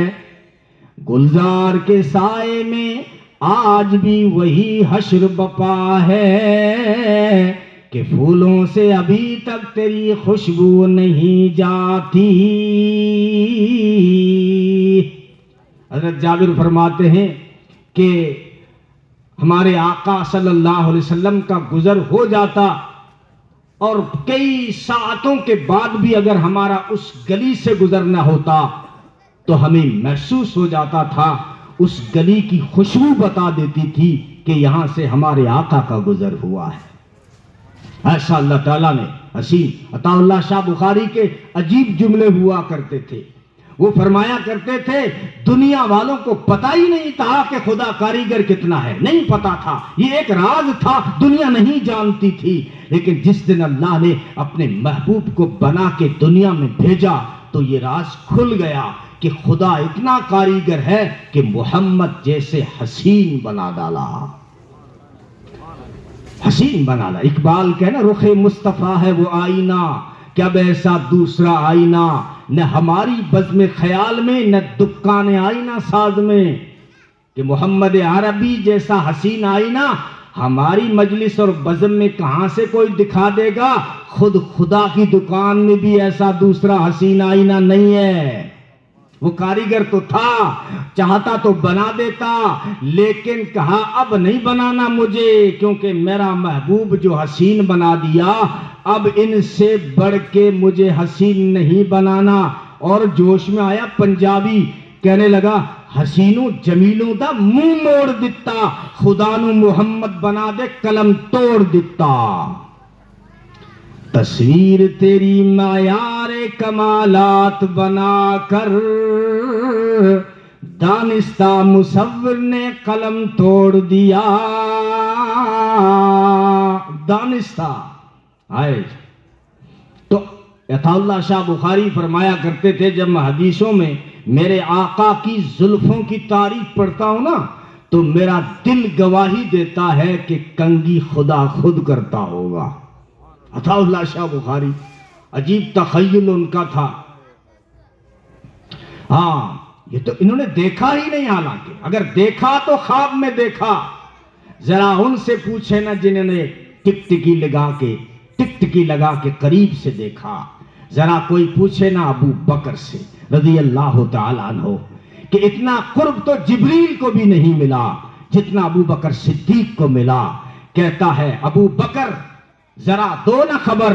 گلزار کے سائے میں آج بھی وہی حشر بپا ہے، کہ پھولوں سے ابھی تک تیری خوشبو نہیں جاتی. حضرت جابر فرماتے ہیں کہ ہمارے آقا صلی اللہ علیہ وسلم کا گزر ہو جاتا اور کئی ساعتوں کے بعد بھی اگر ہمارا اس گلی سے گزرنا ہوتا تو ہمیں محسوس ہو جاتا تھا، اس گلی کی خوشبو بتا دیتی تھی کہ یہاں سے ہمارے آقا کا گزر ہوا ہے. ایسا اللہ تعالیٰ نے حسین. عطا اللہ شاہ بخاری کے عجیب جملے ہوا کرتے تھے. وہ فرمایا کرتے تھے، دنیا والوں کو پتہ ہی نہیں تھا کہ خدا کاریگر کتنا ہے، نہیں پتا تھا، یہ ایک راز تھا، دنیا نہیں جانتی تھی. لیکن جس دن اللہ نے اپنے محبوب کو بنا کے دنیا میں بھیجا تو یہ راز کھل گیا کہ خدا اتنا کاریگر ہے کہ محمد جیسے حسین بنا ڈالا، حسین بنا ڈالا. اقبال کہنا، رخ مصطفیٰ ہے وہ آئینہ، کیا ایسا دوسرا آئینہ، نہ ہماری بزم خیال میں نہ دکان آئینہ ساز میں. کہ محمد عربی جیسا حسین آئینہ ہماری مجلس اور بزم میں کہاں سے کوئی دکھا دے گا؟ خود خدا کی دکان میں بھی ایسا دوسرا حسین آئینہ نہیں ہے. وہ کاریگر تو تھا، چاہتا تو بنا دیتا، لیکن کہا اب نہیں بنانا مجھے، کیونکہ میرا محبوب جو حسین بنا دیا، اب ان سے بڑھ کے مجھے حسین نہیں بنانا. اور جوش میں آیا پنجابی، کہنے لگا حسینوں جمیلوں دا منہ موڑ دیتا، خدا نو محمد بنا دے قلم توڑ دیتا۔ تصویر تیری معیار کمالات بنا کر دانستہ مصور نے قلم توڑ دیا، دانستہ آئے۔ تو عطا اللہ شاہ بخاری فرمایا کرتے تھے جب میں حدیثوں میں میرے آقا کی زلفوں کی تعریف پڑھتا ہوں نا تو میرا دل گواہی دیتا ہے کہ کنگھی خدا خود کرتا ہوگا۔ عطا اللہ شاہ بخاری، عجیب تخیل ان کا تھا۔ ہاں یہ تو انہوں نے دیکھا ہی نہیں، حالانکہ اگر دیکھا تو خواب میں دیکھا۔ ذرا ان سے پوچھے نا جنہوں نے ٹکٹکی لگا کے قریب سے دیکھا، ذرا کوئی پوچھے نا ابو بکر سے رضی اللہ تعالیٰ عنہ کہ اتنا قرب تو جبریل کو بھی نہیں ملا جتنا ابو بکر صدیق کو ملا۔ کہتا ہے ابو بکر ذرا دو نا خبر،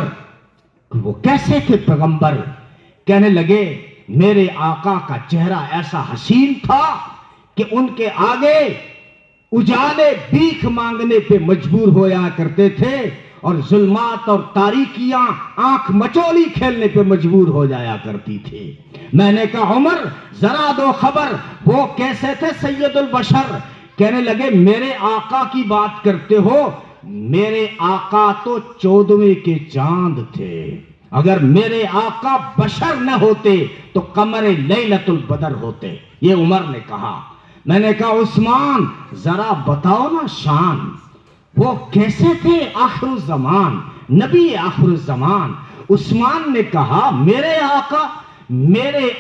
وہ کیسے تھے پیغمبر؟ کہنے لگے میرے آقا کا چہرہ ایسا حسین تھا کہ ان کے آگے اجالے بھیک مانگنے پہ مجبور ہویا کرتے تھے اور ظلمات اور تاریکیاں آنکھ مچولی کھیلنے پہ مجبور ہو جایا کرتی تھی۔ میں نے کہا عمر ذرا دو خبر، وہ کیسے تھے سید البشر؟ کہنے لگے میرے آقا کی بات کرتے ہو، میرے آقا تو 14ویں کے چاند تھے، اگر میرے آقا بشر نہ ہوتے تو قمر لیلۃ البدر ہوتے، یہ عمر نے کہا۔ میں نے کہا عثمان ذرا بتاؤ نا شان، وہ کیسے تھے آخر الزمان، نبی آخر الزمان؟ عثمان نے کہا میرے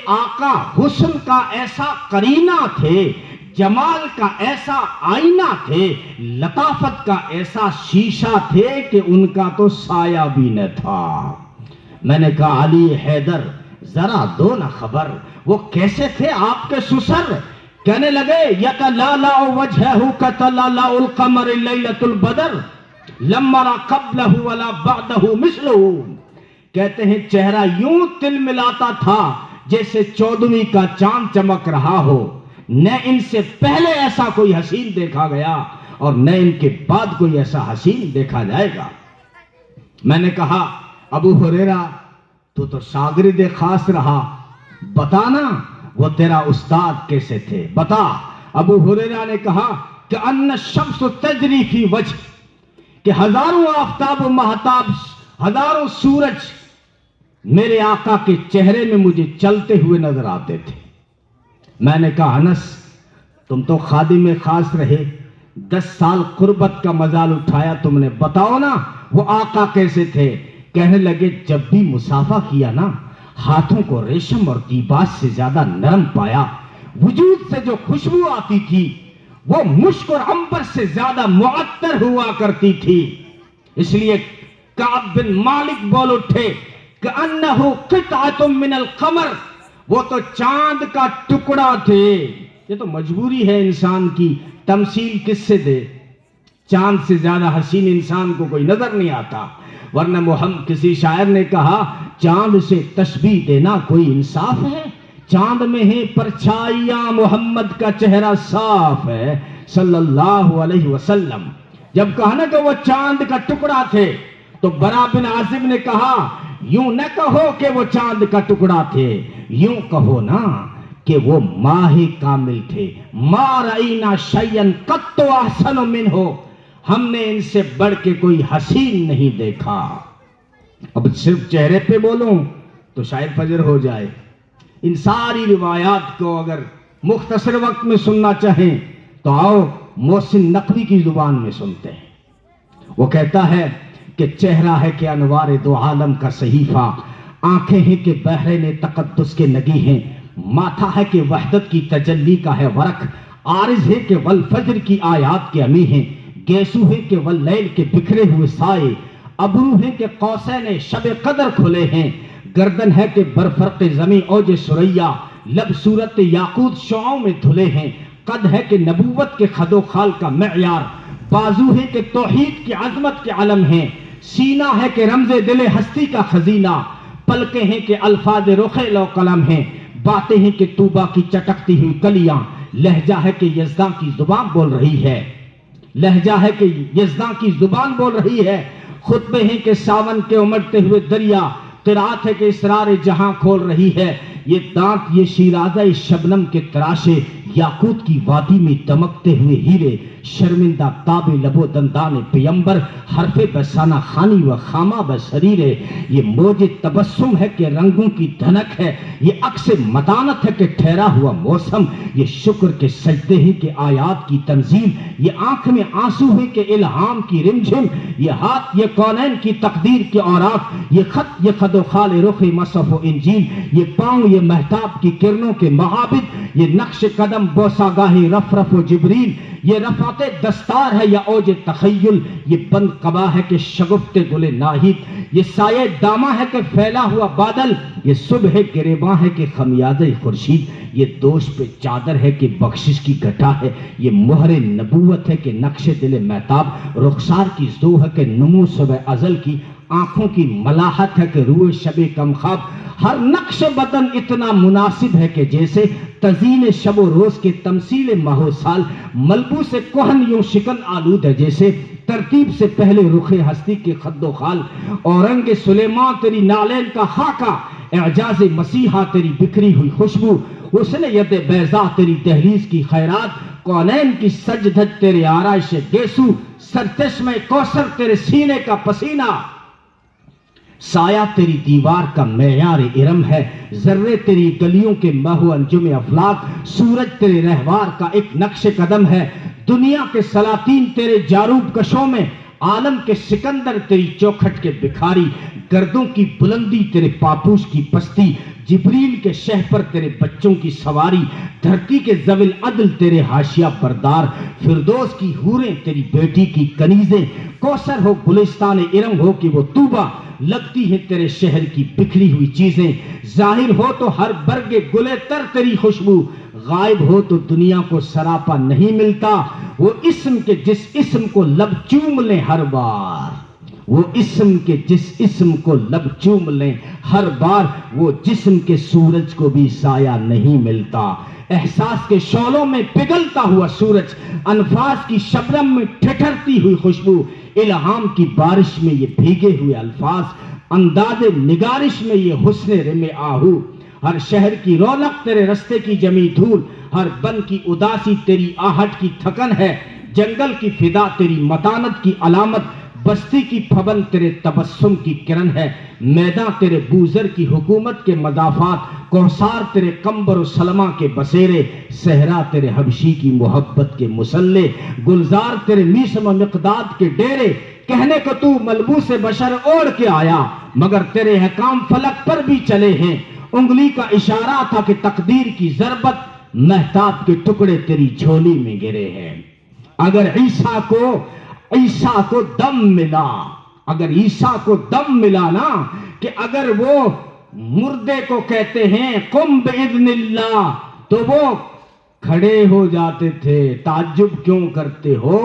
آقا حسن کا ایسا قرینہ تھے، جمال کا ایسا آئینہ تھے، لطافت کا ایسا شیشہ تھے کہ ان کا تو سایہ بھی نہ تھا۔ میں نے کہا علی حیدر ذرا دو نا خبر، وہ کیسے تھے آپ کے سسر؟ کہنے لگے یتلالع وجہہ کتلالع القمر لیلۃ البدر لم ارى قبلہ ولا بعدہ مثلہ۔ کہتے ہیں چہرہ یوں تل ملاتا تھا جیسے 14ویں کا چاند چمک رہا ہو، نہ ان سے پہلے ایسا کوئی حسین دیکھا گیا اور نہ ان کے بعد کوئی ایسا حسین دیکھا جائے گا۔ میں نے کہا ابو ہریرہ تو شاگرد خاص رہا، بتانا وہ تیرا استاد کیسے تھے، بتا۔ ابو ہریرہ نے کہا کہ ان الشمس تجری فی وجہ، کہ ہزاروں آفتاب و مہتاب، ہزاروں سورج میرے آقا کے چہرے میں مجھے چلتے ہوئے نظر آتے تھے۔ میں نے کہا انس تم تو خادم خاص رہے، 10 سال قربت کا مزال اٹھایا تم نے، بتاؤ نا وہ آقا کیسے تھے؟ کہنے لگے جب بھی مسافہ کیا نا ہاتھوں کو ریشم اور دیباج سے زیادہ نرم پایا، وجود سے جو خوشبو آتی تھی وہ مشک اور عنبر سے زیادہ معطر ہوا کرتی تھی۔ اس لیے کعب بن مالک بول اٹھے کہ انہو قطعۃ من القمر، وہ تو چاند کا ٹکڑا تھے۔ یہ تو مجبوری ہے انسان کی، تمثیل کس سے دے؟ چاند سے زیادہ حسین انسان کو کوئی نظر نہیں آتا، ورنہ محمد کسی شاعر نے کہا چاند سے تشبیہ دینا کوئی انصاف ہے؟ چاند میں ہے پرچھائیاں، محمد کا چہرہ صاف ہے صلی اللہ علیہ وسلم۔ جب کہا نا کہ وہ چاند کا ٹکڑا تھے تو برا بن عازب نے کہا یوں نہ کہو کہ وہ چاند کا ٹکڑا تھے، یوں کہو نا کہ وہ ماہ کامل تھے۔ ما رأینا شیئا قط احسن منہ، ہم نے ان سے بڑھ کے کوئی حسین نہیں دیکھا۔ اب صرف چہرے پہ بولوں تو شاید فجر ہو جائے۔ ان ساری روایات کو اگر مختصر وقت میں سننا چاہیں تو آؤ محسن نقوی کی زبان میں سنتے ہیں۔ وہ کہتا ہے کہ چہرہ ہے کہ انوار دو عالم کا صحیفہ، آنکھیں ہیں کہ بحرین تقدس کے نگی ہیں، ماتھا ہے کہ وحدت کی تجلی کا ہے ورق، عارض ہے کہ والفجر کی آیات کے امی ہیں، گیسو ہے کہ واللیل کے بکھرے ہوئے سائے، ابرو ہے کہ قوسین شب قدر کھلے ہیں، گردن ہے کہ برفرق زمیں اوج سریا، لب صورت یاقوت شعاؤں میں دھلے ہیں، قد ہے کہ نبوت کے خد و خال کا معیار، بازو ہے کہ توحید کی عظمت کے علم ہیں، سینہ ہے کہ رمز دل ہستی کا خزینہ، پلکیں ہیں کہ الفاظ رخ لو قلم ہیں، باتیں ہیں کہ طوبہ کی چٹکتی ہوئی کلیاں، لہجہ ہے کہ یزداں کی زبان بول رہی ہے، لہجہ ہے کہ یزداں کی زبان بول رہی ہے، خطبے ہیں کہ ساون کے امڑتے ہوئے دریا، قرات ہے کہ اسرار جہاں کھول رہی ہے، یہ دانت یہ شیرازہ شبنم کے تراشے، یاقوت کی وادی میں دمکتے ہوئے ہیرے، شرمندہ تاب لب و دندان پیمبر، حرف بسانہ خانی و خامہ بسریرے، یہ موج تبسم ہے کہ رنگوں کی دھنک ہے، یہ عکس متانت ہے کہ ٹھہرا ہوا موسم، یہ شکر کے سجدے ہیں کہ آیات کی تنظیم، یہ آنکھ میں آنسو ہے کہ الہام کی رمجھم، یہ ہاتھ یہ کونین کی تقدیر کے اوراق، یہ خط یہ خد و خال رخ مصحف و انجیل، یہ پاؤں یہ مہتاب کی کرنوں کے معابد، یہ نقش قدم بوساگاہ رفرف و جبریل، یہ رفعت دستار ہے یا اوج تخیل، یہ بند قبا ہے کہ شگفت گل ناہید، یہ سایہ دامہ ہے کہ پھیلا ہوا بادل، یہ صبح گریباں ہے کہ خمیازہ خورشید، یہ دوش پہ چادر ہے کہ بخشش کی گھٹا ہے، یہ مہر نبوت ہے کہ نقش دل مہتاب، رخسار کی زو ہے کہ نمو صبح ازل کی، آنکھوں کی ملاحت ہے کہ روح شب کم خواب، ہر نقش بدن اتنا مناسب ہے کہ جیسے تزئین شب و روز کے تمثیل ماہ و سال، ملبوس کہن یوں شکن آلود ہے جیسے ترتیب سے پہلے رخ ہستی کے خد و خال، اورنگ سلیمان تیری نالین کا خاکہ، اعجاز مسیحا تیری بکھری ہوئی خوشبو، حسن ید بیضا تیری دہلیز کی خیرات، کونین کی سج دھج تیرے آرائش گیسو، سرچشمہ کوثر تیرے سینے کا پسینہ، سایہ تیری دیوار کا معیار ارم ہے، ذرے تیری گلیوں کے مہو انجم افلاک، سورج تیرے رہوار کا ایک نقش قدم ہے، دنیا کے سلاطین تیرے جاروب کشوں میں، عالم کے سکندر تیری چوکھٹ کے بکھاری، گردوں کی بلندی تیرے پاپوش کی پستی، جبریل کے شہ پر تیرے بچوں کی سواری، دھرتی کے ذوی العدل تیرے حاشیہ بردار، فردوس کی حوریں تیری بیٹی کی کنیزیں، کوثر ہو گلستان ارم ہو کہ وہ طوبہ، لگتی ہے تیرے شہر کی بکھری ہوئی چیزیں، ظاہر ہو تو ہر برگ گلے تر تیری خوشبو، غائب ہو تو دنیا کو سراپا نہیں ملتا، وہ اسم کے جس اسم کو لب چوم لیں ہر بار، وہ اسم کے جس اسم کو لب چوم لیں ہر بار، وہ جسم کے سورج کو بھی سایہ نہیں ملتا، احساس کے شعلوں میں پگھلتا ہوا سورج، انفاس کی شبنم میں ٹھٹھرتی ہوئی خوشبو، الہام کی بارش میں یہ بھیگے ہوئے الفاظ، انداز نگارش میں یہ حسن رم آہو، ہر شہر کی رونق تیرے رستے کی جمی دھول، ہر بن کی اداسی تیری آہٹ کی تھکن ہے، جنگل کی فضا تیری متانت کی علامت، بستی کی پھبن تیرے تبسم کی کرن ہے، میداں تیرے بوزر کی حکومت کے مضافات، کوثار تیرے قمبر و سلمہ کے بسیرے، صحرا تیرے حبشی کی محبت کے مسلح، گلزار تیرے میسم و مقداد کے ڈیرے، کہنے کو تو ملبوس بشر اوڑھ کے آیا، مگر تیرے حکام فلک پر بھی چلے ہیں، انگلی کا اشارہ تھا کہ تقدیر کی ضربت، مہتاب کے ٹکڑے تیری جھولی میں گرے ہیں، اگر عیسیٰ کو دم ملا، اگر عیسیٰ کو دم ملا نا، کہ اگر وہ مردے کو کہتے ہیں قم باذن اللہ تو وہ کھڑے ہو جاتے تھے، تعجب کیوں کرتے ہو؟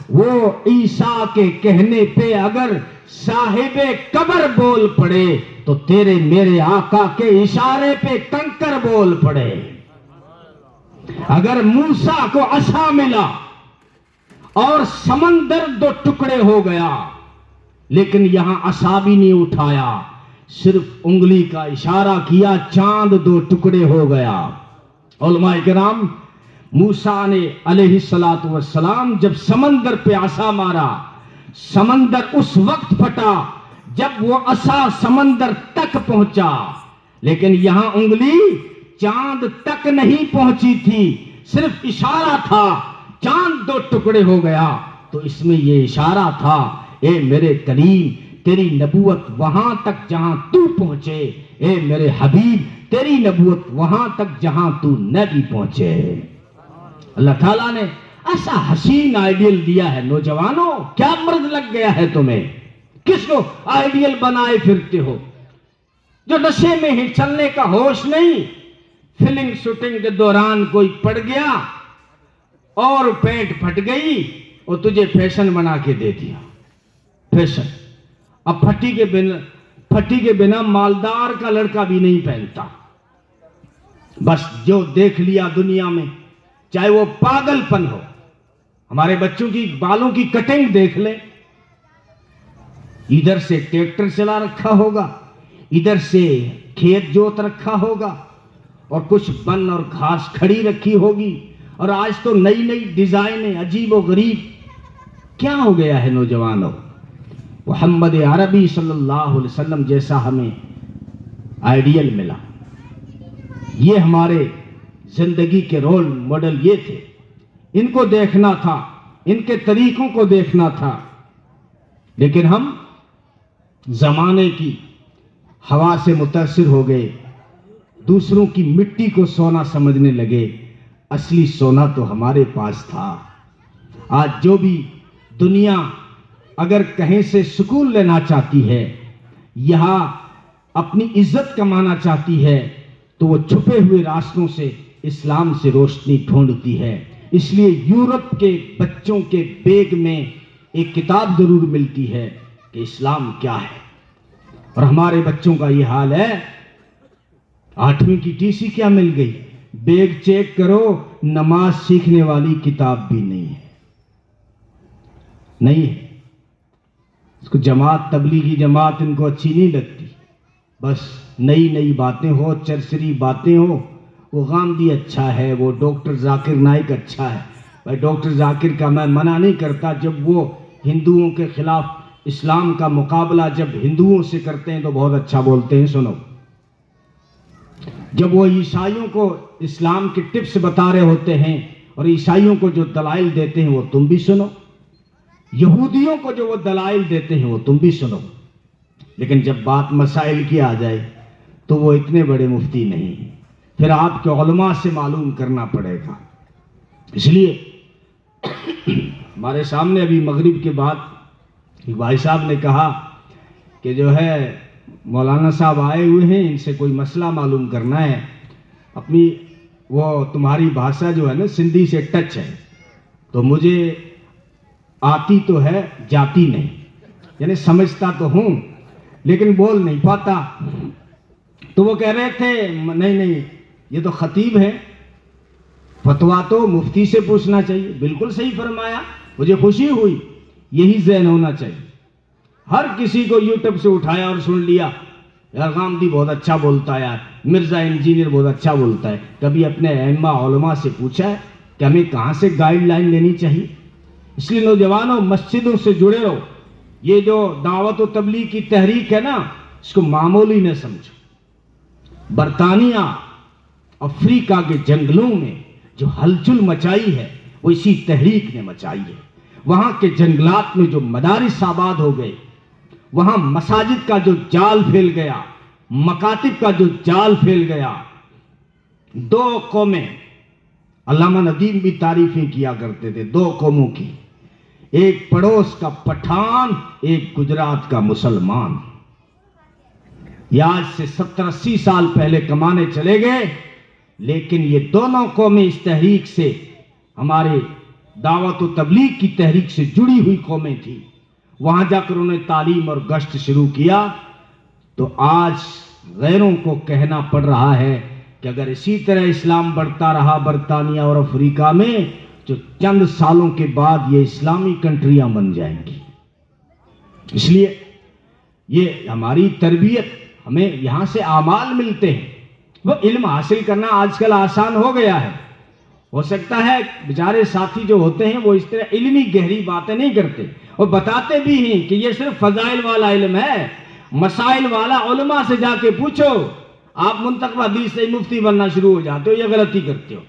وہ عیسیٰ کے کہنے پہ اگر صاحب قبر بول پڑے تو تیرے میرے آقا کے اشارے پہ کنکر بول پڑے، اگر موسیٰ کو عصا ملا اور سمندر دو ٹکڑے ہو گیا لیکن یہاں عصا بھی نہیں اٹھایا، صرف انگلی کا اشارہ کیا، چاند دو ٹکڑے ہو گیا۔ علماء کرام، موسیٰ نے علیہ السلام جب سمندر پہ عصا مارا، سمندر اس وقت پھٹا جب وہ عصا سمندر تک پہنچا، لیکن یہاں انگلی چاند تک نہیں پہنچی تھی، صرف اشارہ تھا، چاند دو ٹکڑے ہو گیا۔ تو اس میں یہ اشارہ تھا، اے میرے کریم تیری نبوت وہاں تک جہاں تو پہنچے، اے میرے حبیب تیری نبوت وہاں تک جہاں تو نبی پہنچے۔ اللہ تعالیٰ نے ایسا حسین آئیڈیل دیا ہے، نوجوانوں کیا مرض لگ گیا ہے تمہیں؟ کس کو آئیڈیل بنائے پھرتے ہو؟ جو نشے میں ہی چلنے کا ہوش نہیں، فلم شوٹنگ کے دوران کوئی پڑ گیا اور پیٹ پھٹ گئی اور تجھے فیشن بنا کے دے دیا، فیشن۔ اب پھٹی کے بنا مالدار کا لڑکا بھی نہیں پہنتا، بس جو دیکھ لیا دنیا میں چاہے وہ پاگل پن ہو. ہمارے بچوں کی بالوں کی کٹنگ دیکھ لیں. ادھر سے ٹریکٹر چلا رکھا ہوگا, ادھر سے کھیت جوت رکھا ہوگا, اور کچھ بن اور گھاس کھڑی رکھی ہوگی. اور آج تو نئی نئی ڈیزائنیں عجیب و غریب. کیا ہو گیا ہے نوجوانوں؟ محمد عربی صلی اللہ علیہ وسلم جیسا ہمیں آئیڈیل ملا. یہ ہمارے زندگی کے رول ماڈل یہ تھے. ان کو دیکھنا تھا, ان کے طریقوں کو دیکھنا تھا. لیکن ہم زمانے کی ہوا سے متاثر ہو گئے, دوسروں کی مٹی کو سونا سمجھنے لگے. اصلی سونا تو ہمارے پاس تھا. آج جو بھی دنیا اگر کہیں سے سکون لینا چاہتی ہے, یہاں اپنی عزت کمانا چاہتی ہے, تو وہ چھپے ہوئے راستوں سے اسلام سے روشنی ڈھونڈتی ہے. اس لیے یورپ کے بچوں کے بیگ میں ایک کتاب ضرور ملتی ہے کہ اسلام کیا ہے. اور ہمارے بچوں کا یہ حال ہے. 8ویں کی ٹی سی کیا مل گئی, بیگ چیک کرو, نماز سیکھنے والی کتاب بھی نہیں ہے. نہیں ہے. اس کو جماعت, تبلیغی جماعت ان کو اچھی نہیں لگتی. بس نئی نئی باتیں ہو, چرچری باتیں ہو. وہ غامدی اچھا ہے, وہ ڈاکٹر ذاکر نائک اچھا ہے. بھائی ڈاکٹر ذاکر کا میں منع نہیں کرتا. جب وہ ہندوؤں کے خلاف اسلام کا مقابلہ جب ہندوؤں سے کرتے ہیں تو بہت اچھا بولتے ہیں. سنو, جب وہ عیسائیوں کو اسلام کے ٹپس بتا رہے ہوتے ہیں اور عیسائیوں کو جو دلائل دیتے ہیں وہ تم بھی سنو, یہودیوں کو جو وہ دلائل دیتے ہیں وہ تم بھی سنو. لیکن جب بات مسائل کی آ جائے تو وہ اتنے بڑے مفتی نہیں. پھر آپ کے علماء سے معلوم کرنا پڑے گا. اس لیے ہمارے سامنے ابھی مغرب کے بعد ایک بھائی صاحب نے کہا کہ جو ہے مولانا صاحب آئے ہوئے ہیں, ان سے کوئی مسئلہ معلوم کرنا ہے. اپنی وہ تمہاری بھاشا جو ہے نا سندھی سے ٹچ ہے, تو مجھے آتی تو ہے, جاتی نہیں. یعنی سمجھتا تو ہوں لیکن بول نہیں پاتا. تو وہ کہہ رہے تھے نہیں نہیں یہ تو خطیب ہے, فتویٰ تو مفتی سے پوچھنا چاہیے. بالکل صحیح فرمایا, مجھے خوشی ہوئی. یہی ذہن ہونا چاہیے. ہر کسی کو یوٹیوب سے اٹھایا اور سن لیا, یار غامدی بہت اچھا بولتا ہے, یار مرزا انجینئر بہت اچھا بولتا ہے. کبھی اپنے ائمہ علماء سے پوچھا ہے کہ ہمیں کہاں سے گائیڈ لائن لینی چاہیے؟ اس لیے نوجوانوں مسجدوں سے جڑے رہو. یہ جو دعوت و تبلیغ کی تحریک ہے نا, اس کو معمولی نہ سمجھو. برطانیہ افریقہ کے جنگلوں میں جو ہلچل مچائی ہے وہ اسی تحریک نے مچائی ہے. وہاں کے جنگلات میں جو مدارس آباد ہو گئے, وہاں مساجد کا جو جال پھیل گیا, مکاتب کا جو جال پھیل گیا. 2 قومیں, علامہ ندیم بھی تعریفیں کیا کرتے تھے 2 قوموں کی, ایک پڑوس کا پٹھان, ایک گجرات کا مسلمان. یہ آج سے 70-80 سال پہلے کمانے چلے گئے, لیکن یہ دونوں قومیں اس تحریک سے, ہمارے دعوت و تبلیغ کی تحریک سے جڑی ہوئی قومیں تھیں. وہاں جا کر انہوں نے تعلیم اور گشت شروع کیا. تو آج غیروں کو کہنا پڑ رہا ہے کہ اگر اسی طرح اسلام بڑھتا رہا برطانیہ اور افریقہ میں, جو چند سالوں کے بعد یہ اسلامی کنٹریاں بن جائیں گی. اس لیے یہ ہماری تربیت, ہمیں یہاں سے اعمال ملتے ہیں. وہ علم حاصل کرنا آج کل آسان ہو گیا ہے. ہو سکتا ہے بیچارے ساتھی جو ہوتے ہیں وہ اس طرح علمی گہری باتیں نہیں کرتے, اور بتاتے بھی ہیں کہ یہ صرف فضائل والا علم ہے, مسائل والا علماء سے جا کے پوچھو. آپ منتخب حدیث سے مفتی بننا شروع ہو جاتے ہو, یہ غلطی کرتے ہو.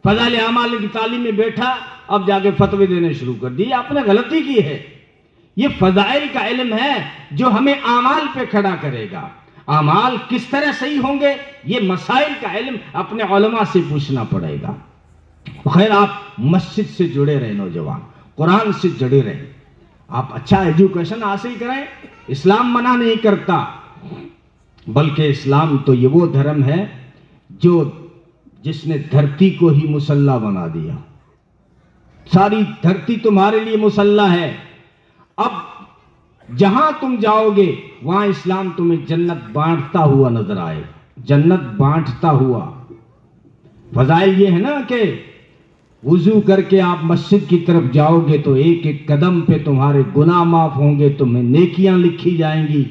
فضائل اعمال کی تعلیم میں بیٹھا, اب جا کے فتوے دینے شروع کر دی, آپ نے غلطی کی ہے. یہ فضائل کا علم ہے جو ہمیں اعمال پہ کھڑا کرے گا. اعمال کس طرح صحیح ہوں گے, یہ مسائل کا علم اپنے علماء سے پوچھنا پڑے گا. خیر, آپ مسجد سے جڑے رہے, نوجوان قرآن سے جڑے رہے, آپ اچھا ایجوکیشن حاصل کریں. اسلام منع نہیں کرتا, بلکہ اسلام تو یہ وہ دھرم ہے جس نے دھرتی کو ہی مصلی بنا دیا. ساری دھرتی تمہارے لیے مصلی ہے. اب جہاں تم جاؤ گے وہاں اسلام تمہیں جنت بانٹتا ہوا نظر آئے, جنت بانٹتا ہوا. فضائل یہ ہے نا کہ وضو کر کے آپ مسجد کی طرف جاؤ گے تو ایک ایک قدم پہ تمہارے گناہ معاف ہوں گے، تمہیں نیکیاں لکھی جائیں گی۔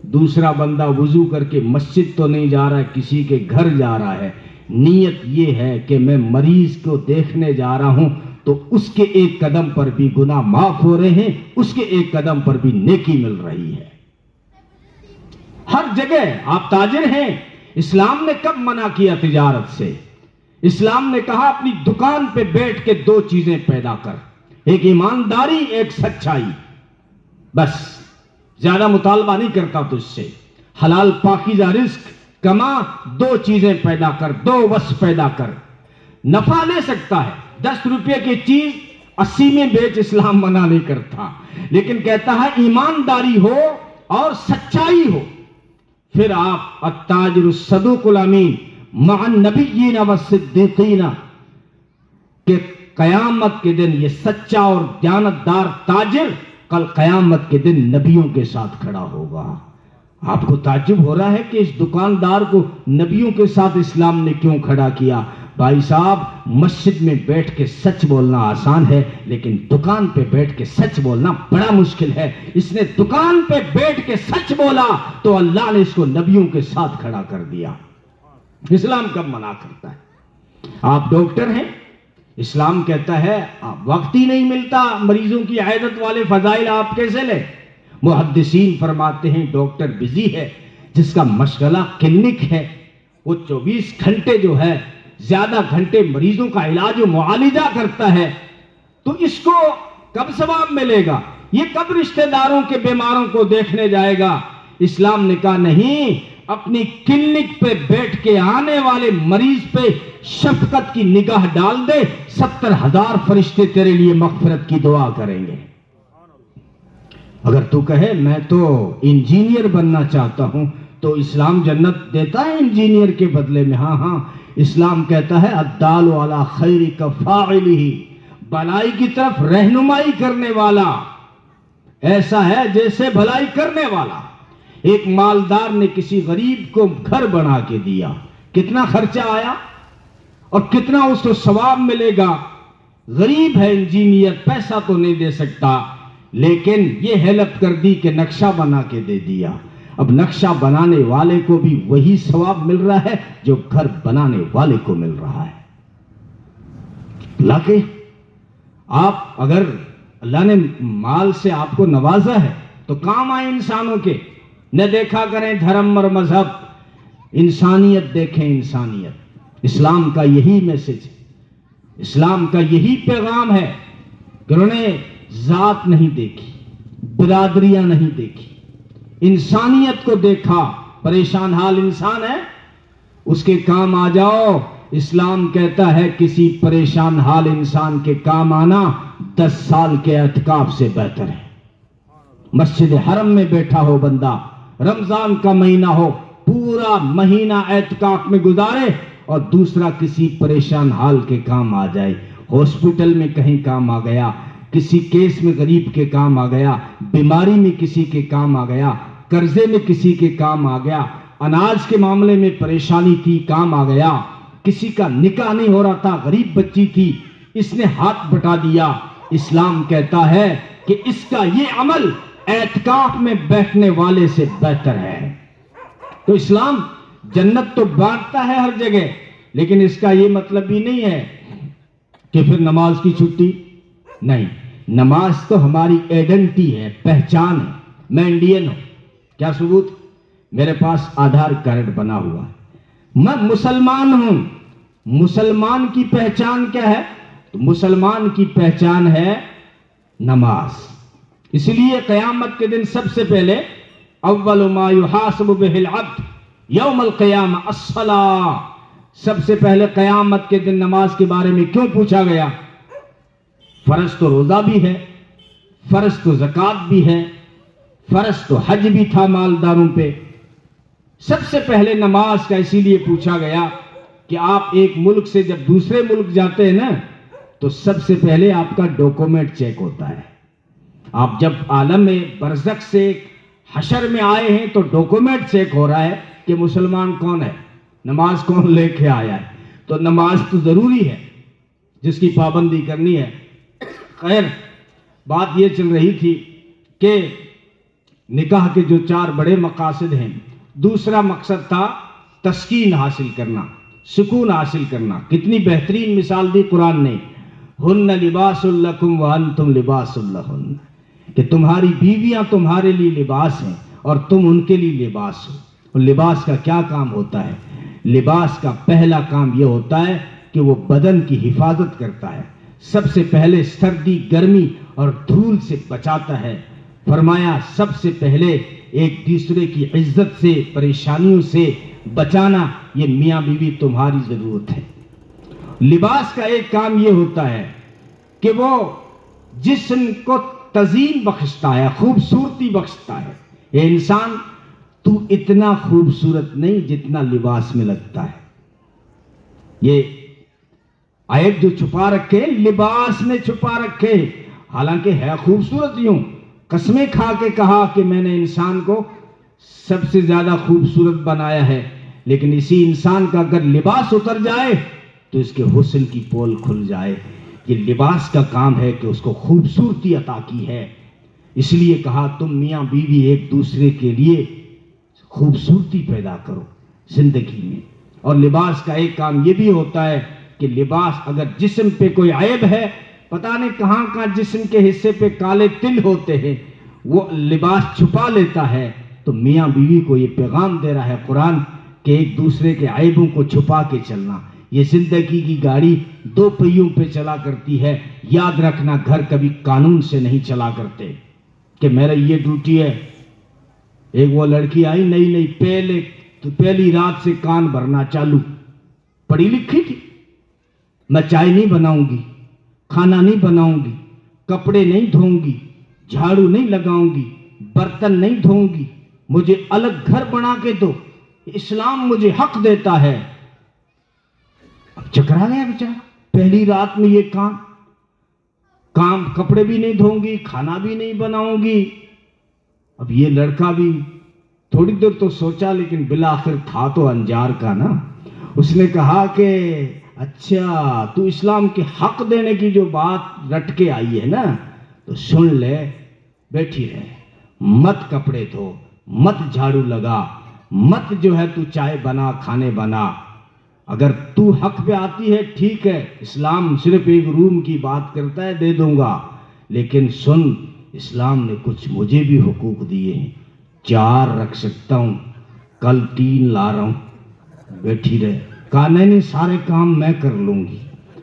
دوسرا بندہ وضو کر کے مسجد تو نہیں جا رہا ہے، کسی کے گھر جا رہا ہے، نیت یہ ہے کہ میں مریض کو دیکھنے جا رہا ہوں، تو اس کے ایک قدم پر بھی گناہ معاف ہو رہے ہیں، اس کے ایک قدم پر بھی نیکی مل رہی ہے۔ ہر جگہ آپ تاجر ہیں، اسلام نے کب منع کیا تجارت سے؟ اسلام نے کہا اپنی دکان پہ بیٹھ کے دو چیزیں پیدا کر، ایک ایمانداری، ایک سچائی، بس زیادہ مطالبہ نہیں کرتا تجھ سے، حلال پاکیزہ رزق کما، دو چیزیں پیدا کر، دو وصف پیدا کر۔ نفع لے سکتا ہے، 10 روپے کی چیز 80 میں بیچ، اسلام منع نہیں کرتا، لیکن کہتا ہے ایمانداری ہو اور سچائی ہو، پھر آپ التاجر الصدوق الامین مع النبیین والصدیقین کہ قیامت کے دن یہ سچا اور دیانتدار تاجر کل قیامت کے دن نبیوں کے ساتھ کھڑا ہوگا۔ آپ کو تعجب ہو رہا ہے کہ اس دکاندار کو نبیوں کے ساتھ اسلام نے کیوں کھڑا کیا؟ بھائی صاحب، مسجد میں بیٹھ کے سچ بولنا آسان ہے، لیکن دکان پہ بیٹھ کے سچ بولنا بڑا مشکل ہے۔ اس نے دکان پہ بیٹھ کے سچ بولا تو اللہ نے اس کو نبیوں کے ساتھ کھڑا کر دیا۔ اسلام کب منع کرتا ہے؟ آپ ڈاکٹر ہیں، اسلام کہتا ہے وقت ہی نہیں ملتا، مریضوں کی عیادت والے فضائل آپ کیسے لیں؟ محدثین فرماتے ہیں ڈاکٹر بزی ہے، جس کا مشغلہ کلینک ہے، وہ 24 گھنٹے جو ہے زیادہ گھنٹے مریضوں کا علاج و معالجہ کرتا ہے، تو اس کو کب ثواب ملے گا؟ یہ کب رشتہ داروں کے بیماروں کو دیکھنے جائے گا؟ اسلام نے کہا نہیں، اپنی کلینک پہ بیٹھ کے آنے والے مریض پہ شفقت کی نگاہ ڈال دے، 70,000 فرشتے تیرے لیے مغفرت کی دعا کریں گے۔ اگر تو کہے میں تو انجینئر بننا چاہتا ہوں، تو اسلام جنت دیتا ہے انجینئر کے بدلے میں؟ ہاں، اسلام کہتا ہے الدال علی خیر کفاعلہ، بھلائی کی طرف رہنمائی کرنے والا ایسا ہے جیسے بھلائی کرنے والا۔ ایک مالدار نے کسی غریب کو گھر بنا کے دیا، کتنا خرچہ آیا اور کتنا اس کو ثواب ملے گا؟ غریب ہے انجینئر، پیسہ تو نہیں دے سکتا، لیکن یہ ہیلپ کر دی کہ نقشہ بنا کے دے دیا۔ اب نقشہ بنانے والے کو بھی وہی ثواب مل رہا ہے جو گھر بنانے والے کو مل رہا ہے۔ اللہ کے آپ اگر اللہ نے مال سے آپ کو نوازا ہے تو کام آئے انسانوں کے، نہ دیکھا کریں دھرم اور مذہب، انسانیت دیکھیں، انسانیت۔ اسلام کا یہی میسج ہے، اسلام کا یہی پیغام ہے کہ انہوں نے ذات نہیں دیکھی، برادریاں نہیں دیکھی، انسانیت کو دیکھا۔ پریشان حال انسان ہے، اس کے کام آ جاؤ۔ اسلام کہتا ہے کسی پریشان حال انسان کے کام آنا 10 سال کے اعتکاف سے بہتر ہے۔ مسجد حرم میں بیٹھا ہو بندہ، رمضان کا مہینہ ہو، پورا مہینہ اعتکاف میں گزارے، اور دوسرا کسی پریشان حال کے کام آ جائے۔ ہاسپٹل میں کہیں کام آ گیا، کسی کیس میں غریب کے کام آ گیا، بیماری میں کسی کے کام آ گیا، قرضے میں کسی کے کام آ گیا، اناج کے معاملے میں پریشانی تھی، کام آ گیا، کسی کا نکاح نہیں ہو رہا تھا، غریب بچی تھی، اس نے ہاتھ بٹا دیا۔ اسلام کہتا ہے کہ اس کا یہ عمل اعتکاف میں بیٹھنے والے سے بہتر ہے۔ تو اسلام جنت تو بانٹتا ہے ہر جگہ، لیکن اس کا یہ مطلب بھی نہیں ہے کہ پھر نماز کی چھٹی نہیں۔ نماز تو ہماری ایڈنٹی ہے، پہچان ہے۔ میں انڈین ہوں، کیا ثبوت؟ میرے پاس آدھار کارڈ بنا ہوا ہے، میں مسلمان ہوں۔ مسلمان کی پہچان کیا ہے؟ تو مسلمان کی پہچان ہے نماز۔ اس لیے قیامت کے دن سب سے پہلے اول ما یحاسب بہ العبد یوم القیامہ الصلاۃ، سب سے پہلے قیامت کے دن نماز کے بارے میں کیوں پوچھا گیا؟ فرض تو روزہ بھی ہے، فرض تو زکوٰۃ بھی ہے، فرض تو حج بھی تھا مالداروں پہ، سب سے پہلے نماز کا اسی لیے پوچھا گیا کہ آپ ایک ملک سے جب دوسرے ملک جاتے ہیں نا، تو سب سے پہلے آپ کا ڈاکومنٹ چیک ہوتا ہے۔ آپ جب عالم برزخ سے حشر میں آئے ہیں تو ڈاکومنٹ چیک ہو رہا ہے کہ مسلمان کون ہے، نماز کون لے کے آیا ہے۔ تو نماز تو ضروری ہے، جس کی پابندی کرنی ہے. خیر بات یہ چل رہی تھی کہ نکاح کے جو 4 بڑے مقاصد ہیں، دوسرا مقصد تھا تسکین حاصل کرنا، سکون حاصل کرنا. کتنی بہترین مثال دی قرآن نے، ہن لباس لکم وانتم لباس لہن، کہ تمہاری بیویاں تمہارے لیے لباس ہیں اور تم ان کے لیے لباس ہو. اور لباس کا کیا کام ہوتا ہے؟ لباس کا پہلا کام یہ ہوتا ہے کہ وہ بدن کی حفاظت کرتا ہے. سب سے پہلے سردی، گرمی اور دھول سے بچاتا ہے. فرمایا سب سے پہلے ایک دوسرے کی عزت سے، پریشانیوں سے بچانا، یہ میاں بیوی تمہاری ضرورت ہے. لباس کا ایک کام یہ ہوتا ہے کہ وہ جسم کو تزئین بخشتا ہے، خوبصورتی بخشتا ہے. اے انسان، تو اتنا خوبصورت نہیں جتنا لباس میں لگتا ہے. یہ عیب جو چھپا رکھے لباس نے چھپا رکھے، حالانکہ ہے خوبصورت. یوں قسمیں کھا کے کہا کہ میں نے انسان کو سب سے زیادہ خوبصورت بنایا ہے، لیکن اسی انسان کا اگر لباس اتر جائے تو اس کے حسن کی پول کھل جائے. یہ لباس کا کام ہے کہ اس کو خوبصورتی عطا کی ہے. اس لیے کہا تم میاں بیوی ایک دوسرے کے لیے خوبصورتی پیدا کرو زندگی میں. اور لباس کا ایک کام یہ بھی ہوتا ہے کہ لباس اگر جسم پہ کوئی عیب ہے، پتہ نہیں کہاں کہاں جسم کے حصے پہ کالے تل ہوتے ہیں، وہ لباس چھپا لیتا ہے. تو میاں بیوی کو یہ پیغام دے رہا ہے قرآن کہ ایک دوسرے کے عیبوں کو چھپا کے چلنا. یہ زندگی کی گاڑی 2 پہیوں پہ چلا کرتی ہے. یاد رکھنا گھر کبھی قانون سے نہیں چلا کرتے کہ میرا یہ ڈیوٹی ہے. ایک وہ لڑکی آئی نئی پہلی رات سے کان بھرنا چالو، پڑھی لکھی تھی. میں چائے نہیں بناؤں گی، کھانا نہیں بناؤں گی، کپڑے نہیں دھوؤں گی، جھاڑو نہیں لگاؤں گی، برتن نہیں دھوؤں گی، مجھے الگ گھر بنا کے دو، اسلام مجھے حق دیتا ہے. اب چکرا گیا بیچارہ، پہلی رات میں یہ کام کپڑے بھی نہیں دھوؤں گی، کھانا بھی نہیں بناؤں گی. اب یہ لڑکا بھی تھوڑی دیر تو سوچا، لیکن بالآخر تھا تو انجار کا نا. اس نے کہا کہ اچھا تو اسلام کے حق دینے کی جو بات رٹ کے آئی ہے نا، تو سن لے، بیٹھی رہے، مت کپڑے دھو، مت جھاڑو لگا، مت جو ہے تو چائے بنا، کھانے بنا. اگر تو حق پہ آتی ہے ٹھیک ہے، اسلام صرف ایک روم کی بات کرتا ہے، دے دوں گا. لیکن سن، اسلام نے کچھ مجھے بھی حقوق دیے ہیں. 4 رکھ سکتا ہوں، کل 3 لا رہا ہوں. بیٹھی رہے. کہا نہیں سارے کام میں کر لوں گی.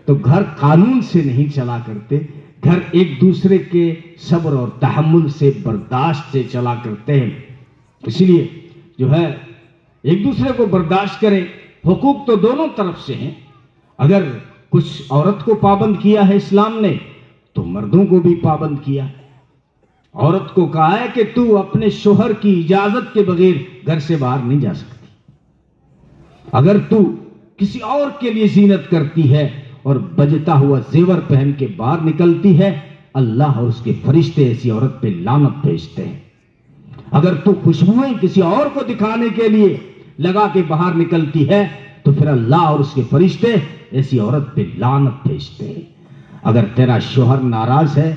تو گھر قانون سے نہیں چلا کرتے، گھر ایک دوسرے کے صبر اور تحمل سے، برداشت سے چلا کرتے ہیں. اسی لیے جو ہے ایک دوسرے کو برداشت کریں. حقوق تو دونوں طرف سے ہیں. اگر کچھ عورت کو پابند کیا ہے اسلام نے تو مردوں کو بھی پابند کیا. عورت کو کہا ہے کہ تو اپنے شوہر کی اجازت کے بغیر گھر سے باہر نہیں جا سکتی. اگر تو کسی اور کے لیے زینت کرتی ہے اور بجتا ہوا زیور پہن کے باہر نکلتی ہے، اللہ اور اس کے فرشتے ایسی عورت پہ لعنت بھیجتے ہیں. اگر تو خوشبوئیں کسی اور کو دکھانے کے لیے لگا کے باہر نکلتی ہے تو پھر اللہ اور اس کے فرشتے ایسی عورت پہ لعنت بھیجتے ہیں. اگر تیرا شوہر ناراض ہے،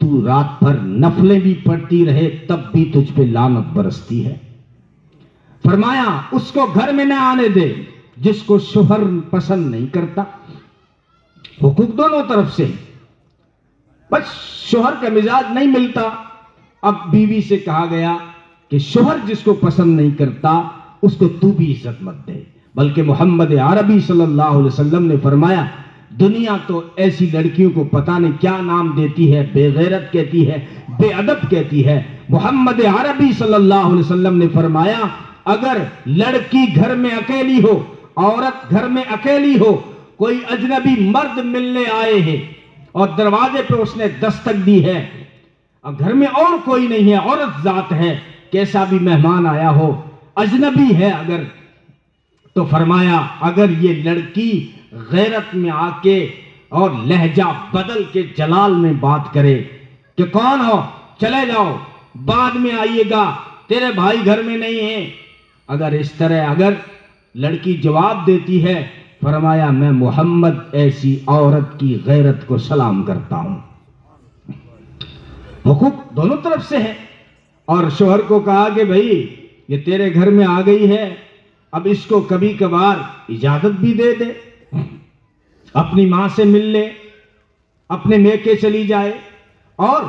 تو رات بھر نفلیں بھی پڑھتی رہے تب بھی تجھ پہ لعنت برستی ہے. فرمایا اس کو گھر میں نہ آنے دے جس کو شوہر پسند نہیں کرتا. حقوق دونوں طرف سے. بس شوہر کا مزاج نہیں ملتا، اب بیوی سے کہا گیا کہ شوہر جس کو پسند نہیں کرتا اس کو تو بھی عزت مت دے. بلکہ محمد عربی صلی اللہ علیہ وسلم نے فرمایا دنیا تو ایسی لڑکیوں کو پتہ نہیں کیا نام دیتی ہے، بے غیرت کہتی ہے، بے ادب کہتی ہے. محمد عربی صلی اللہ علیہ وسلم نے فرمایا اگر لڑکی گھر میں اکیلی ہو، عورت گھر میں اکیلی ہو، کوئی اجنبی مرد ملنے آئے ہیں اور دروازے پہ اس نے دستک دی ہے، اور گھر میں اور کوئی نہیں ہے، عورت ذات ہے، کیسا بھی مہمان آیا ہو، اجنبی ہے اگر، تو فرمایا اگر یہ لڑکی غیرت میں آ کے اور لہجہ بدل کے جلال میں بات کرے کہ کون ہو، چلے جاؤ، بعد میں آئیے گا، تیرے بھائی گھر میں نہیں ہیں، اگر اس طرح اگر لڑکی جواب دیتی ہے، فرمایا میں محمد ایسی عورت کی غیرت کو سلام کرتا ہوں۔ حقوق دونوں طرف سے ہے، اور شوہر کو کہا کہ بھائی یہ تیرے گھر میں آ گئی ہے، اب اس کو کبھی کبھار اجازت بھی دے دے، اپنی ماں سے مل لے، اپنے میکے چلی جائے، اور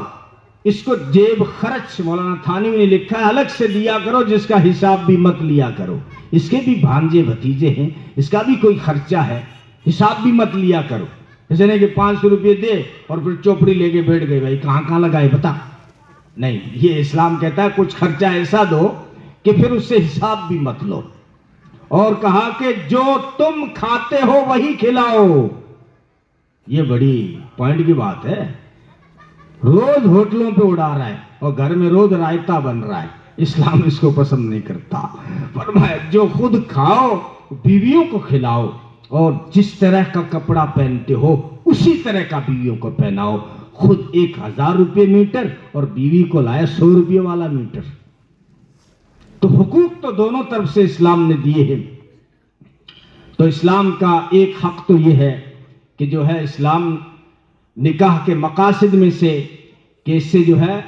اس کو جیب خرچ مولانا تھانوی نے لکھا ہے الگ سے دیا کرو، جس کا حساب بھی مت لیا کرو، اس کے بھی بھانجے بھتیجے ہیں، اس کا بھی کوئی خرچہ ہے، حساب بھی مت لیا کرو۔ جیسے نہیں کہ 500 روپے دے اور پھر چوپڑی لے کے بیٹھ گئے، بھائی کہاں کہاں لگائے بتا، نہیں، یہ اسلام کہتا ہے کچھ خرچہ ایسا دو کہ پھر اس سے حساب بھی مت لو، اور کہا کہ جو تم کھاتے ہو وہی کھلاؤ۔ یہ بڑی پوائنٹ کی بات ہے، روز ہوٹلوں پہ اڑا رہا ہے اور گھر میں روز رائتا بن رہا ہے، اسلام اس کو پسند نہیں کرتا۔ فرمایا جو خود کھاؤ بیویوں کو کھلاؤ، اور جس طرح کا کپڑا پہنتے ہو اسی طرح کا بیویوں کو پہناؤ، خود 1000 روپے میٹر اور بیوی کو لایا 100 روپے والا میٹر۔ تو حقوق تو دونوں طرف سے اسلام نے دیے ہیں۔ تو اسلام کا ایک حق تو یہ ہے کہ جو ہے اسلام نکاح کے مقاصد میں سے کہ اس سے جو ہے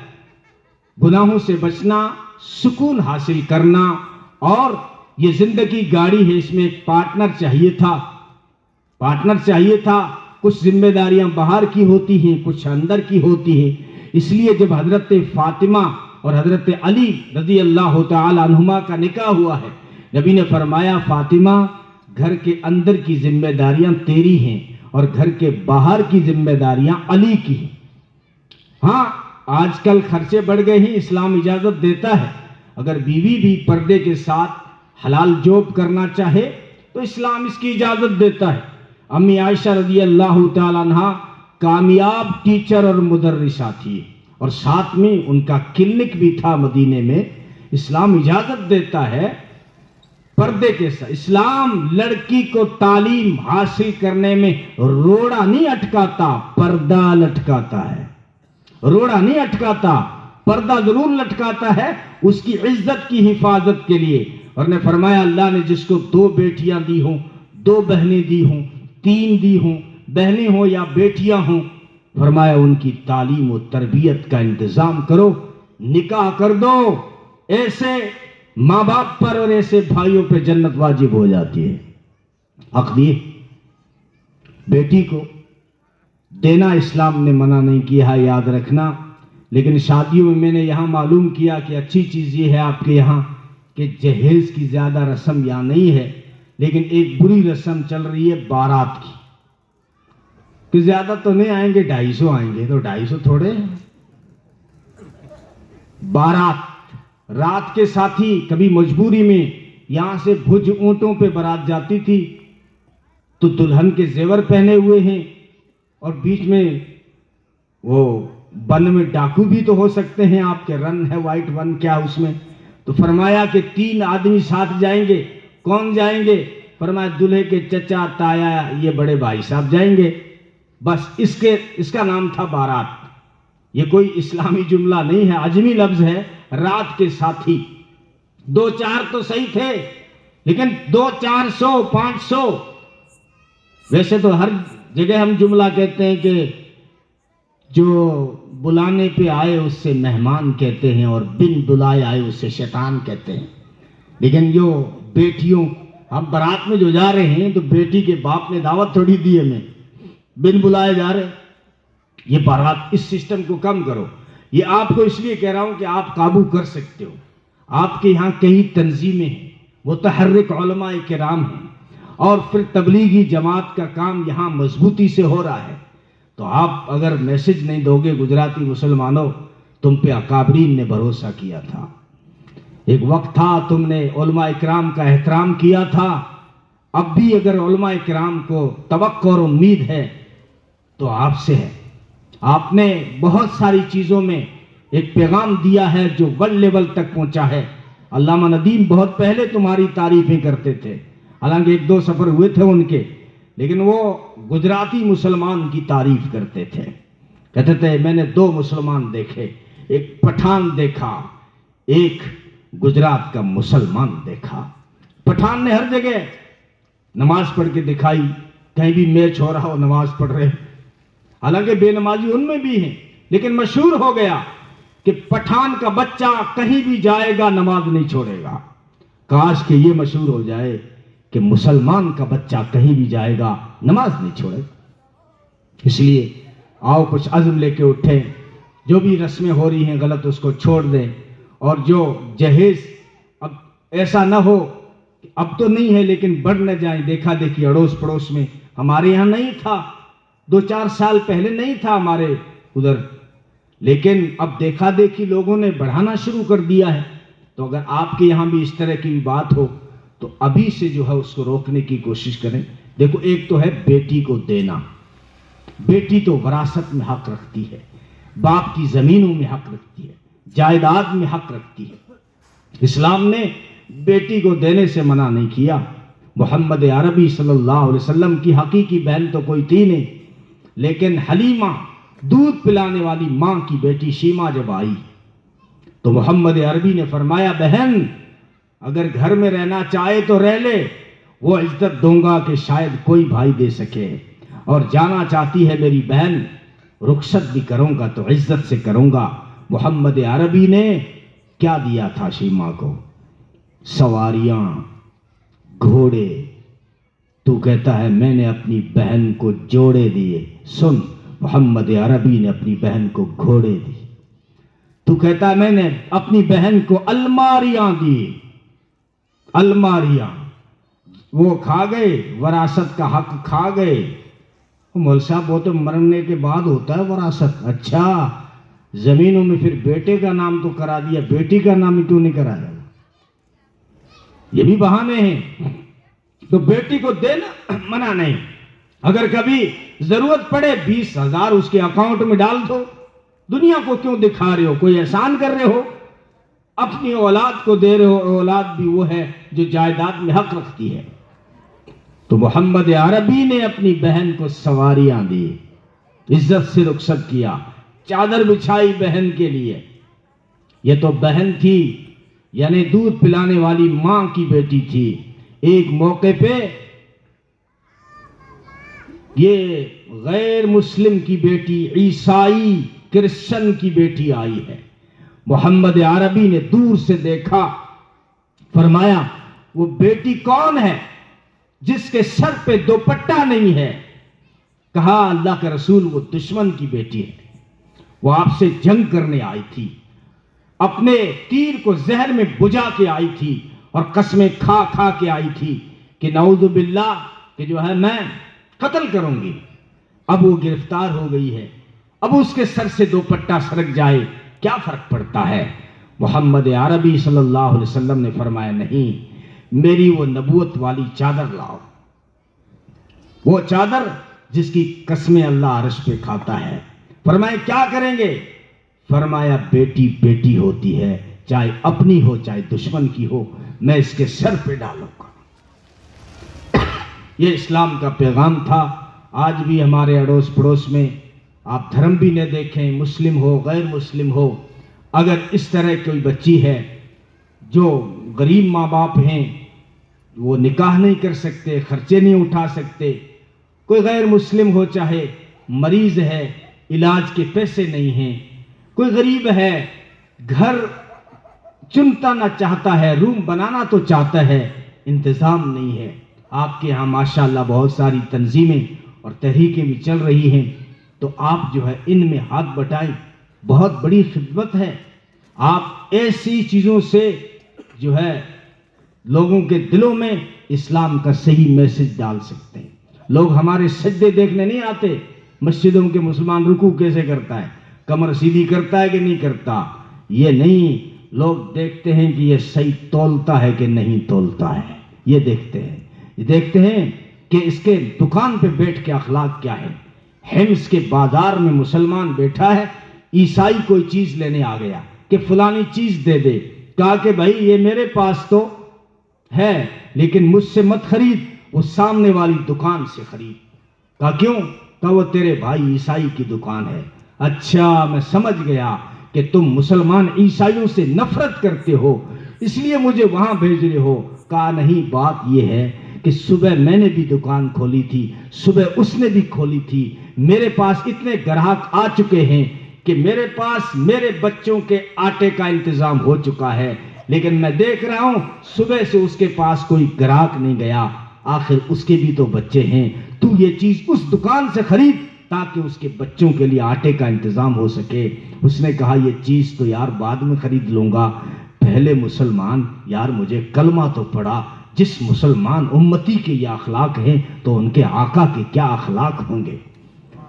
گناہوں سے بچنا، سکون حاصل کرنا، اور یہ زندگی گاڑی ہے، اس میں ایک پارٹنر چاہیے تھا، کچھ ذمہ داریاں باہر کی ہوتی ہیں، کچھ اندر کی ہوتی ہیں۔ اس لیے جب حضرت فاطمہ اور حضرت علی رضی اللہ تعالی عنہما کا نکاح ہوا ہے، نبی نے فرمایا فاطمہ گھر کے اندر کی ذمہ داریاں تیری ہیں اور گھر کے باہر کی ذمہ داریاں علی کی ہیں۔ ہاں آج کل خرچے بڑھ گئے ہیں، اسلام اجازت دیتا ہے اگر بیوی بھی پردے کے ساتھ حلال جاب کرنا چاہے تو اسلام اس کی اجازت دیتا ہے۔ امی عائشہ رضی اللہ تعالیٰ عنہ کامیاب ٹیچر اور مدرسہ تھی، اور ساتھ میں ان کا کلینک بھی تھا مدینے میں۔ اسلام اجازت دیتا ہے پردے کے ساتھ، اسلام لڑکی کو تعلیم حاصل کرنے میں روڑا نہیں اٹکاتا، پردہ لٹکاتا ہے، روڑا نہیں اٹکاتا، پردہ ضرور لٹکاتا ہے اس کی عزت کی حفاظت کے لیے۔ اور نے فرمایا اللہ نے جس کو 2 بیٹیاں دی ہوں، 2 بہنیں دی ہوں، 3 دی ہوں، بہنیں ہوں یا بیٹیاں ہوں، فرمایا ان کی تعلیم و تربیت کا انتظام کرو، نکاح کر دو، ایسے ماں باپ پر اور ایسے بھائیوں پہ جنت واجب ہو جاتی ہے۔ حق دیے بیٹی کو دینا اسلام نے منع نہیں کیا ہے، یاد رکھنا، لیکن شادیوں میں نے یہاں معلوم کیا کہ اچھی چیز یہ ہے آپ کے یہاں کہ جہیز کی زیادہ رسم یہاں نہیں ہے، لیکن ایک بری رسم چل رہی ہے بارات کی، کہ زیادہ تو نہیں آئیں گے، 250 آئیں گے، تو 250 تھوڑے ہیں۔ بارات رات کے ساتھی کبھی مجبوری میں یہاں سے بھج اونٹوں پہ بارات جاتی تھی تو دلہن کے زیور پہنے ہوئے ہیں، اور بیچ میں وہ بن میں ڈاکو بھی تو ہو سکتے ہیں، آپ کے رن ہے وائٹ ون کیا اس میں، تو فرمایا کہ 3 آدمی ساتھ جائیں گے، کون جائیں گے؟ فرمایا دلہے کے چچا تایا یہ بڑے بھائی صاحب جائیں گے، بس اس کا نام تھا بارات۔ یہ کوئی اسلامی جملہ نہیں ہے، عجمی لفظ ہے، رات کے ساتھی۔ 2-4 تو صحیح تھے، لیکن 200-400 500، ویسے تو ہر جگہ ہم جملہ کہتے ہیں کہ جو بلانے پہ آئے اس سے مہمان کہتے ہیں، اور بن بلائے آئے اس سے شیطان کہتے ہیں، لیکن جو بیٹیوں ہم بارات میں جو جا رہے ہیں تو بیٹی کے باپ نے دعوت تھوڑی دی ہمیں، بن بلائے جا رہے، یہ بارات، اس سسٹم کو کم کرو۔ یہ آپ کو اس لیے کہہ رہا ہوں کہ آپ قابو کر سکتے ہو، آپ کے یہاں کئی تنظیمیں ہیں، متحرک علماء کرام ہیں، اور پھر تبلیغی جماعت کا کام یہاں مضبوطی سے ہو رہا ہے، تو آپ اگر میسج نہیں دو گے گجراتی مسلمانوں، تم پہ اکابرین نے بھروسہ کیا تھا، ایک وقت تھا تم نے علماء کرام کا احترام کیا تھا، اب بھی اگر علماء کرام کو توقع اور امید ہے تو آپ سے ہے۔ آپ نے بہت ساری چیزوں میں ایک پیغام دیا ہے جو ورلڈ لیول تک پہنچا ہے۔ علامہ ندیم بہت پہلے تمہاری تعریفیں کرتے تھے، حالانکہ 1-2 سفر ہوئے تھے ان کے، لیکن وہ گجراتی مسلمان کی تعریف کرتے تھے، کہتے تھے میں نے 2 مسلمان دیکھے، ایک پٹھان دیکھا، ایک گجرات کا مسلمان دیکھا۔ پٹھان نے ہر جگہ نماز پڑھ کے دکھائی، کہیں بھی میچ ہو رہا ہو نماز پڑھ رہے، حالانکہ بے نمازی ان میں بھی ہیں، لیکن مشہور ہو گیا کہ پٹھان کا بچہ کہیں بھی جائے گا نماز نہیں چھوڑے گا۔ کاش کہ یہ مشہور ہو جائے کہ مسلمان کا بچہ کہیں بھی جائے گا نماز نہیں چھوڑے۔ اس لیے آؤ کچھ عزم لے کے اٹھیں، جو بھی رسمیں ہو رہی ہیں غلط اس کو چھوڑ دیں، اور جو جہیز اب ایسا نہ ہو، اب تو نہیں ہے لیکن بڑھ نہ جائیں، دیکھا دیکھی اڑوس پڑوس میں، ہمارے یہاں نہیں تھا، 2-4 سال پہلے نہیں تھا ہمارے ادھر، لیکن اب دیکھا دیکھی لوگوں نے بڑھانا شروع کر دیا ہے۔ تو اگر آپ کے یہاں بھی اس طرح کی بات ہو تو ابھی سے جو ہے اس کو روکنے کی کوشش کریں۔ دیکھو، ایک تو ہے بیٹی کو دینا، بیٹی تو وراثت میں حق رکھتی ہے، باپ کی زمینوں میں حق رکھتی ہے، جائیداد میں حق رکھتی ہے۔ اسلام نے بیٹی کو دینے سے منع نہیں کیا۔ محمد عربی صلی اللہ علیہ وسلم کی حقیقی بہن تو کوئی تھی نہیں، لیکن حلیمہ دودھ پلانے والی ماں کی بیٹی شیمہ جب آئی تو محمد عربی نے فرمایا، بہن اگر گھر میں رہنا چاہے تو رہ لے، وہ عزت دوں گا کہ شاید کوئی بھائی دے سکے، اور جانا چاہتی ہے میری بہن، رخصت بھی کروں گا تو عزت سے کروں گا۔ محمد عربی نے کیا دیا تھا شیمہ کو؟ سواریاں، گھوڑے۔ تو کہتا ہے میں نے اپنی بہن کو جوڑے دیے۔ سن، محمد عربی نے اپنی بہن کو گھوڑے دی۔ تو کہتا ہے میں نے اپنی بہن کو الماریاں دی۔ الماریاں وہ کھا گئے، وراثت کا حق کھا گئے۔ مول صاحب وہ تو مرنے کے بعد ہوتا ہے وراثت۔ اچھا، زمینوں میں پھر بیٹے کا نام تو کرا دیا، بیٹی کا نام ہی کیوں نہیں کرایا؟ یہ بھی بہانے ہیں۔ تو بیٹی کو دینا منع نہیں، اگر کبھی ضرورت پڑے 20,000 اس کے اکاؤنٹ میں ڈال دو۔ دنیا کو کیوں دکھا رہے ہو؟ کوئی احسان کر رہے ہو؟ اپنی اولاد کو دے رہے ہو، اولاد بھی وہ ہے جو جائیداد میں حق رکھتی ہے۔ تو محمد عربی نے اپنی بہن کو سواریاں دی، عزت سے رخصت کیا، چادر بچھائی بہن کے لیے۔ یہ تو بہن تھی، یعنی دودھ پلانے والی ماں کی بیٹی تھی۔ ایک موقع پہ یہ غیر مسلم کی بیٹی، عیسائی کرسچن کی بیٹی آئی ہے۔ محمد عربی نے دور سے دیکھا، فرمایا وہ بیٹی کون ہے جس کے سر پہ دوپٹہ نہیں ہے؟ کہا اللہ کے رسول وہ دشمن کی بیٹی ہے، وہ آپ سے جنگ کرنے آئی تھی، اپنے تیر کو زہر میں بجھا کے آئی تھی اور قسمیں کھا کھا کے آئی تھی کہ نعوذ باللہ کہ جو ہے میں قتل کروں گی۔ اب وہ گرفتار ہو گئی ہے، اب اس کے سر سے دوپٹہ سرک جائے کیا فرق پڑتا ہے؟ محمد عربی صلی اللہ علیہ وسلم نے فرمایا نہیں، میری وہ نبوت والی چادر لاؤ، وہ چادر جس کی قسمیں اللہ عرش پہ کھاتا ہے۔ فرمایا کیا کریں گے؟ فرمایا بیٹی بیٹی ہوتی ہے، چاہے اپنی ہو چاہے دشمن کی ہو، میں اس کے سر پہ ڈالوں گا۔ یہ اسلام کا پیغام تھا۔ آج بھی ہمارے اڑوس پڑوس میں آپ دھرم بھی نہ دیکھیں، مسلم ہو غیر مسلم ہو، اگر اس طرح کوئی بچی ہے جو غریب ماں باپ ہیں، وہ نکاح نہیں کر سکتے، خرچے نہیں اٹھا سکتے، کوئی غیر مسلم ہو چاہے مریض ہے، علاج کے پیسے نہیں ہیں، کوئی غریب ہے، گھر چنتا نہ چاہتا ہے، روم بنانا تو چاہتا ہے، انتظام نہیں ہے۔ آپ کے ہاں ماشاءاللہ بہت ساری تنظیمیں اور تحریکیں بھی چل رہی ہیں، تو آپ جو ہے ان میں ہاتھ بٹائیں، بہت بڑی خدمت ہے۔ آپ ایسی چیزوں سے جو ہے لوگوں کے دلوں میں اسلام کا صحیح میسج ڈال سکتے ہیں۔ لوگ ہمارے سجدے دیکھنے نہیں آتے، مسجدوں کے مسلمان رکوع کیسے کرتا ہے، کمر سیدھی کرتا ہے کہ نہیں کرتا، یہ نہیں، لوگ دیکھتے ہیں کہ یہ صحیح تولتا ہے کہ نہیں تولتا ہے، یہ دیکھتے ہیں۔ یہ دیکھتے ہیں کہ اس کے دکان پہ بیٹھ کے اخلاق کیا ہے۔ حمص کے بازار میں مسلمان بیٹھا ہے، عیسائی کوئی چیز لینے آ گیا کہ فلانی چیز دے دے، کہا کہ بھائی یہ میرے پاس تو ہے لیکن مجھ سے مت خرید، وہ سامنے والی دکان سے خرید۔ کہا کیوں؟ کہا وہ تیرے بھائی عیسائی کی دکان ہے۔ اچھا میں سمجھ گیا کہ تم مسلمان عیسائیوں سے نفرت کرتے ہو، اس لیے مجھے وہاں بھیج رہے ہو۔ کہا نہیں، بات یہ ہے کہ صبح میں نے بھی دکان کھولی تھی، صبح اس نے بھی کھولی تھی، میرے پاس اتنے گراہک آ چکے ہیں کہ میرے پاس میرے بچوں کے آٹے کا انتظام ہو چکا ہے، لیکن میں دیکھ رہا ہوں صبح سے اس کے پاس کوئی گراہک نہیں گیا۔ آخر اس کے بھی تو بچے ہیں، تو یہ چیز اس دکان سے خرید تاکہ اس کے بچوں کے لیے آٹے کا انتظام ہو سکے۔ اس نے کہا یہ چیز تو یار بعد میں خرید لوں گا، پہلے مسلمان یار مجھے کلمہ تو پڑھا۔ جس مسلمان امتی کے یہ اخلاق ہیں تو ان کے آقا کے کیا اخلاق ہوں گے۔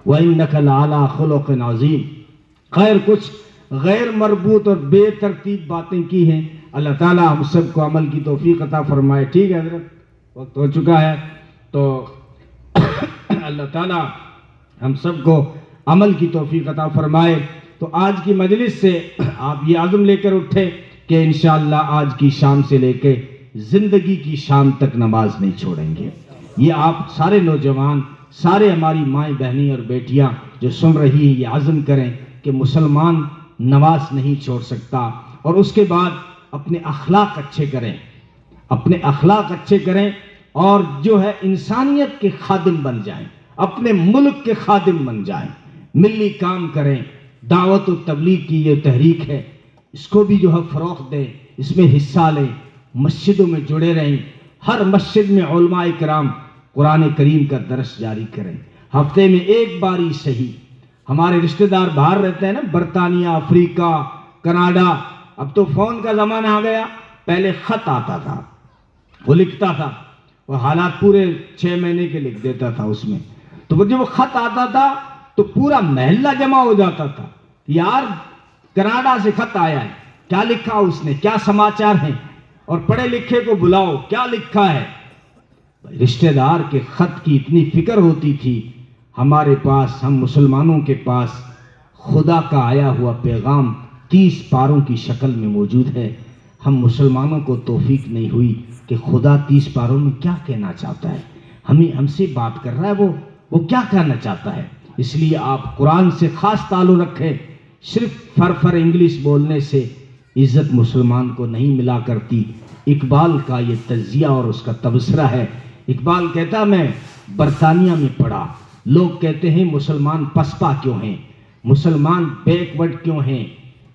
وَإِنَّكَ لَعَلَىٰ خُلُقٍ عَظِيمٍ۔ خیر کچھ غیر مربوط اور بے ترتیب باتیں کی ہیں، اللہ تعالیٰ ہم سب کو عمل کی توفیق عطا فرمائے۔ ٹھیک ہے حضرت، وقت ہو چکا ہے، تو اللہ تعالیٰ ہم سب کو عمل کی توفیق عطا فرمائے۔ تو آج کی مجلس سے آپ یہ عزم لے کر اٹھے کہ انشاءاللہ آج کی شام سے لے کے زندگی کی شام تک نماز نہیں چھوڑیں گے۔ یہ آپ سارے نوجوان، سارے ہماری مائیں بہنیں اور بیٹیاں جو سن رہی ہیں یہ عزم کریں کہ مسلمان نماز نہیں چھوڑ سکتا، اور اس کے بعد اپنے اخلاق اچھے کریں، اپنے اخلاق اچھے کریں، اور جو ہے انسانیت کے خادم بن جائیں، اپنے ملک کے خادم بن جائیں، ملی کام کریں۔ دعوت و تبلیغ کی یہ تحریک ہے، اس کو بھی جو ہے فروغ دیں، اس میں حصہ لیں، مسجدوں میں جڑے رہیں، ہر مسجد میں علماء کرام قرآن کریم کا درس جاری کریں، ہفتے میں ایک باری صحیح۔ ہمارے رشتہ دار باہر رہتے ہیں نا، برطانیہ، افریقہ، کینیڈا، اب تو فون کا زمانہ آ گیا، پہلے خط آتا تھا، وہ لکھتا تھا، وہ حالات پورے 6 مہینے کے لکھ دیتا تھا اس میں، تو وہ جب وہ خط آتا تھا تو پورا محلہ جمع ہو جاتا تھا، یار کینیڈا سے خط آیا ہے، کیا لکھا اس نے، کیا سماچار ہیں، اور پڑھے لکھے کو بلاؤ کیا لکھا ہے۔ رشتہ دار کے خط کی اتنی فکر ہوتی تھی، ہمارے پاس، ہم مسلمانوں کے پاس خدا کا آیا ہوا پیغام 30 پاروں کی شکل میں موجود ہے۔ ہم مسلمانوں کو توفیق نہیں ہوئی کہ خدا 30 پاروں میں کیا کہنا چاہتا ہے، ہم سے بات کر رہا ہے، وہ کیا کہنا چاہتا ہے۔ اس لیے آپ قرآن سے خاص تعلق رکھیں، صرف فر انگلش بولنے سے عزت مسلمان کو نہیں ملا کرتی۔ اقبال کا یہ تجزیہ اور اس کا تبصرہ ہے۔ اقبال کہتا میں برطانیہ میں پڑھا، لوگ کہتے ہیں مسلمان پسپا کیوں ہیں، مسلمان بیکورڈ کیوں ہیں،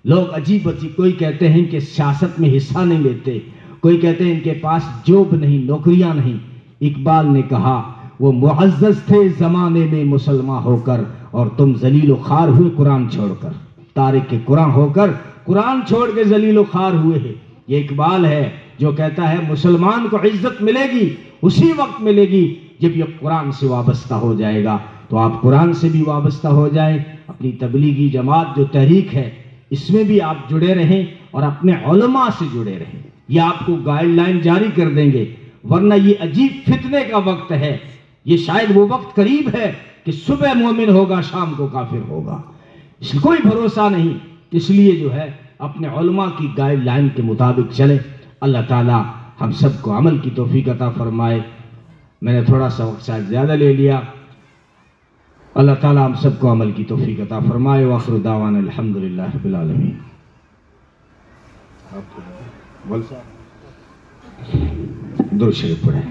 لوگ عجیب عجیب، کوئی کہتے ہیں کہ سیاست میں حصہ نہیں لیتے، کوئی کہتے ہیں ان کے پاس جاب نہیں، نوکریاں نہیں۔ اقبال نے کہا وہ معزز تھے زمانے میں مسلمان ہو کر، اور تم ذلیل و خوار ہوئے قرآن چھوڑ کر، تارک قرآن ہو کر قرآن چھوڑ کے ذلیل و خوار ہوئے ہیں۔ یہ اقبال ہے جو کہتا ہے مسلمان کو عزت ملے گی اسی وقت ملے گی جب یہ قرآن سے وابستہ ہو جائے گا۔ تو آپ قرآن سے بھی وابستہ ہو جائیں، اپنی تبلیغی جماعت جو تحریک ہے اس میں بھی آپ جڑے رہیں، اور اپنے علماء سے جڑے رہیں، یہ آپ کو گائیڈ لائن جاری کر دیں گے۔ ورنہ یہ عجیب فتنے کا وقت ہے، یہ شاید وہ وقت قریب ہے کہ صبح مومن ہوگا شام کو کافر ہوگا، اس کا کوئی بھروسہ نہیں۔ اس لیے جو ہے اپنے علماء کی گائیڈ لائن کے مطابق چلیں۔ اللہ تعالی ہم سب کو عمل کی توفیق عطا فرمائے۔ میں نے تھوڑا سا وقت شاید زیادہ لے لیا، اللہ تعالی ہم سب کو عمل کی توفیق عطا فرمائے۔ وآخر دعوانا الحمدللہ رب العالمین۔ درود شریف پڑھیں۔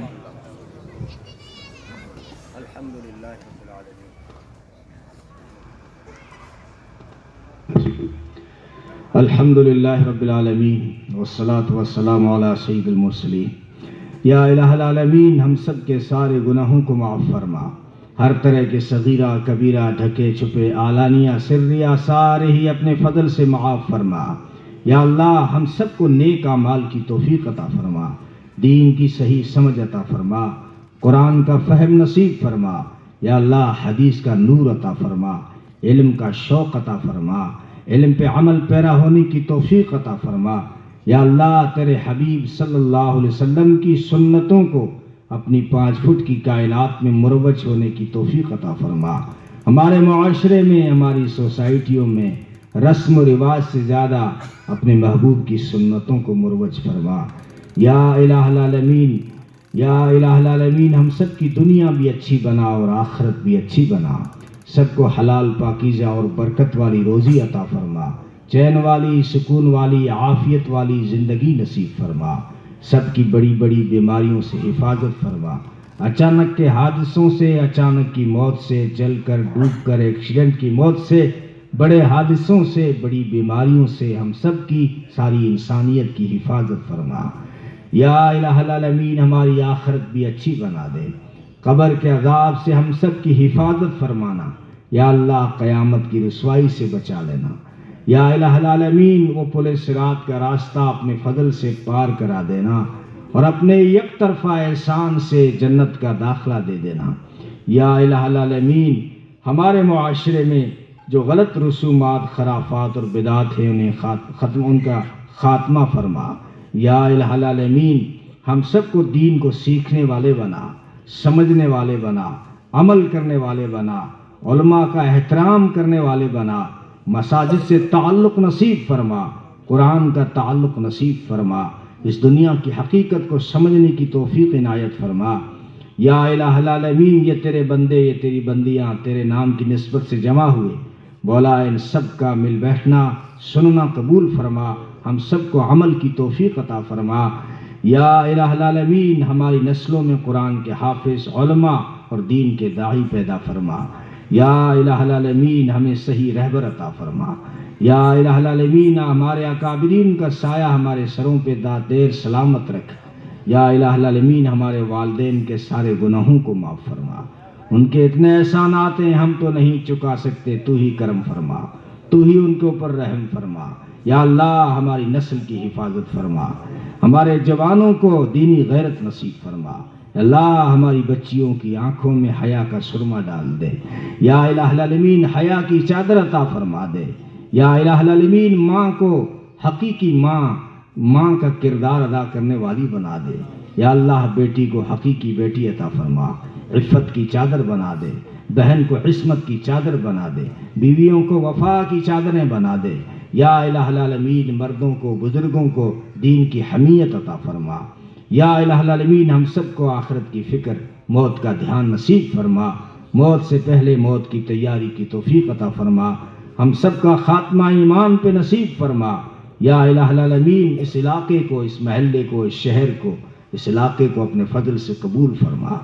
الحمدللہ رب العالمین والصلاة والسلام علی سید المرسلین۔ یا الہ العالمین ہم سب کے سارے گناہوں کو معاف فرما، ہر طرح کے صغیرہ کبیرہ ڈھکے چھپے علانیہ سریہ سارے ہی اپنے فضل سے معاف فرما۔ یا اللہ ہم سب کو نیک اعمال کی توفیق عطا فرما، دین کی صحیح سمجھ عطا فرما، قرآن کا فہم نصیب فرما۔ یا اللہ حدیث کا نور عطا فرما، علم کا شوق عطا فرما، علم پہ عمل پیرا ہونے کی توفیق عطا فرما۔ یا اللہ تیرے حبیب صلی اللہ علیہ وسلم کی سنتوں کو اپنی 5 فٹ کی کائنات میں مروج ہونے کی توفیق عطا فرما۔ ہمارے معاشرے میں، ہماری سوسائٹیوں میں رسم و رواج سے زیادہ اپنے محبوب کی سنتوں کو مروج فرما۔ یا الہ العالمین، یا الہ العالمین ہم سب کی دنیا بھی اچھی بنا اور آخرت بھی اچھی بنا، سب کو حلال پاکیزہ اور برکت والی روزی عطا فرما، چین والی، سکون والی، عافیت والی زندگی نصیب فرما۔ سب کی بڑی بڑی بیماریوں سے حفاظت فرما، اچانک کے حادثوں سے، اچانک کی موت سے، جل کر ڈوب کر ایکسیڈنٹ کی موت سے، بڑے حادثوں سے، بڑی بیماریوں سے ہم سب کی، ساری انسانیت کی حفاظت فرما۔ یا الہ العالمین ہماری آخرت بھی اچھی بنا دے، قبر کے عذاب سے ہم سب کی حفاظت فرمانا۔ یا اللہ قیامت کی رسوائی سے بچا لینا۔ یا الہ العالمین وہ پل صراط کا راستہ اپنے فضل سے پار کرا دینا اور اپنے یک طرفہ احسان سے جنت کا داخلہ دے دینا۔ یا الہ العالمین ہمارے معاشرے میں جو غلط رسومات، خرافات اور بدعات ہیں ان کا خاتمہ فرما۔ یا الہ العالمین ہم سب کو دین کو سیکھنے والے بنا، سمجھنے والے بنا، عمل کرنے والے بنا، علماء کا احترام کرنے والے بنا، مساجد سے تعلق نصیب فرما، قرآن کا تعلق نصیب فرما، اس دنیا کی حقیقت کو سمجھنے کی توفیق عنایت فرما۔ یا الہ العالمین یہ تیرے بندے، یہ تیری بندیاں تیرے نام کی نسبت سے جمع ہوئے، مولا ان سب کا مل بیٹھنا سننا قبول فرما، ہم سب کو عمل کی توفیق عطا فرما۔ یا الہ العالمین ہماری نسلوں میں قرآن کے حافظ، علماء اور دین کے داعی پیدا فرما۔ یا الہ العالمین ہمیں صحیح رہبر عطا فرما۔ یا الہ العالمین ہمارے اکابرین کا سایہ ہمارے سروں پہ دیر سلامت رکھ۔ یا الہ العالمین ہمارے والدین کے سارے گناہوں کو معاف فرما، ان کے اتنے احسانات ہیں ہم تو نہیں چکا سکتے، تو ہی کرم فرما، تو ہی ان کے اوپر رحم فرما۔ یا اللہ ہماری نسل کی حفاظت فرما، ہمارے جوانوں کو دینی غیرت نصیب فرما۔ اللہ ہماری بچیوں کی آنکھوں میں حیا کا سرما ڈال دے۔ یا الہ العالمین حیا کی چادر عطا فرما دے۔ یا الہ العالمین ماں کو حقیقی ماں کا کردار ادا کرنے والی بنا دے۔ یا اللہ بیٹی کو حقیقی بیٹی عطا فرما، عفت کی چادر بنا دے، بہن کو عصمت کی چادر بنا دے، بیویوں کو وفا کی چادریں بنا دے۔ یا الہ العالمین مردوں کو، بزرگوں کو دین کی حمیت عطا فرما۔ یا الہ العالمین ہم سب کو آخرت کی فکر، موت کا دھیان نصیب فرما، موت سے پہلے موت کی تیاری کی توفیق عطا فرما، ہم سب کا خاتمہ ایمان پہ نصیب فرما۔ یا الہ العالمین اس علاقے کو، اس محلے کو، اس شہر کو، اس علاقے کو اپنے فضل سے قبول فرما۔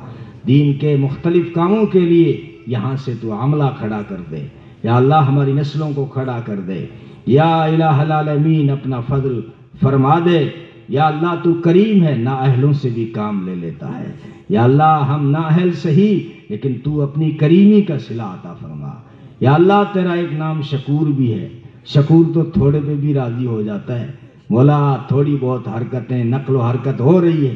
دین کے مختلف کاموں کے لیے یہاں سے تو عملہ کھڑا کر دے۔ یا اللہ ہماری نسلوں کو کھڑا کر دے۔ یا الہ العالمین اپنا فضل فرما دے۔ یا اللہ تو کریم ہے، نااہلوں سے بھی کام لے لیتا ہے۔ یا اللہ ہم نااہل سہی لیکن تو اپنی کریمی کا صلہ عطا فرما۔ یا اللہ تیرا ایک نام شکور بھی ہے، شکور تو تھوڑے پہ بھی راضی ہو جاتا ہے، مولا تھوڑی بہت حرکتیں، نقل و حرکت ہو رہی ہے،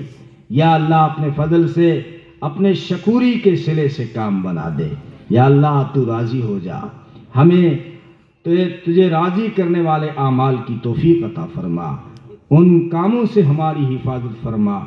یا اللہ اپنے فضل سے اپنے شکوری کے صلے سے کام بنا دے۔ یا اللہ تو راضی ہو جا، ہمیں تجھے راضی کرنے والے اعمال کی توفیق عطا فرما، ان کاموں سے ہماری حفاظت فرما،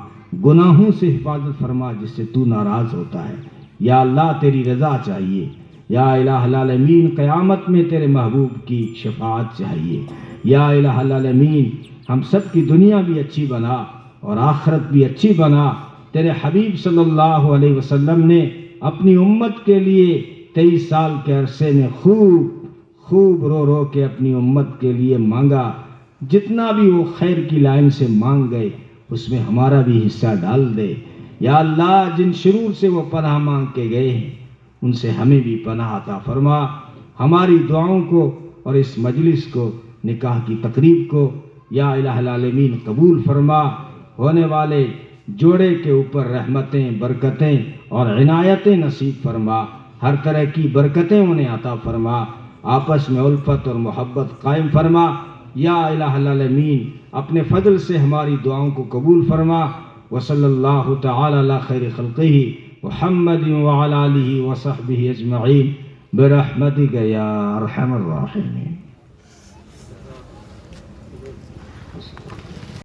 گناہوں سے حفاظت فرما جس سے تو ناراض ہوتا ہے۔ یا اللہ تیری رضا چاہیے۔ یا الہ العالمین قیامت میں تیرے محبوب کی شفاعت چاہیے۔ یا الہ العالمین ہم سب کی دنیا بھی اچھی بنا اور آخرت بھی اچھی بنا۔ تیرے حبیب صلی اللہ علیہ وسلم نے اپنی امت کے لیے 23 سال کے عرصے میں خوب رو رو کے اپنی امت کے لیے مانگا، جتنا بھی وہ خیر کی لائن سے مانگ گئے اس میں ہمارا بھی حصہ ڈال دے۔ یا اللہ جن شرور سے وہ پناہ مانگ کے گئے ہیں ان سے ہمیں بھی پناہ عطا فرما۔ ہماری دعاؤں کو اور اس مجلس کو، نکاح کی تقریب کو یا الہ العالمین قبول فرما۔ ہونے والے جوڑے کے اوپر رحمتیں، برکتیں اور عنایتیں نصیب فرما، ہر طرح کی برکتیں انہیں عطا فرما، آپس میں الفت اور محبت قائم فرما۔ یا الہ العالمین اپنے فضل سے ہماری دعاؤں کو قبول فرما۔ وصلی اللہ تعالی علی خیر خلقہ محمد وعلی آلہ وصحبہ اجمعین برحمتک یا ارحم الراحمین۔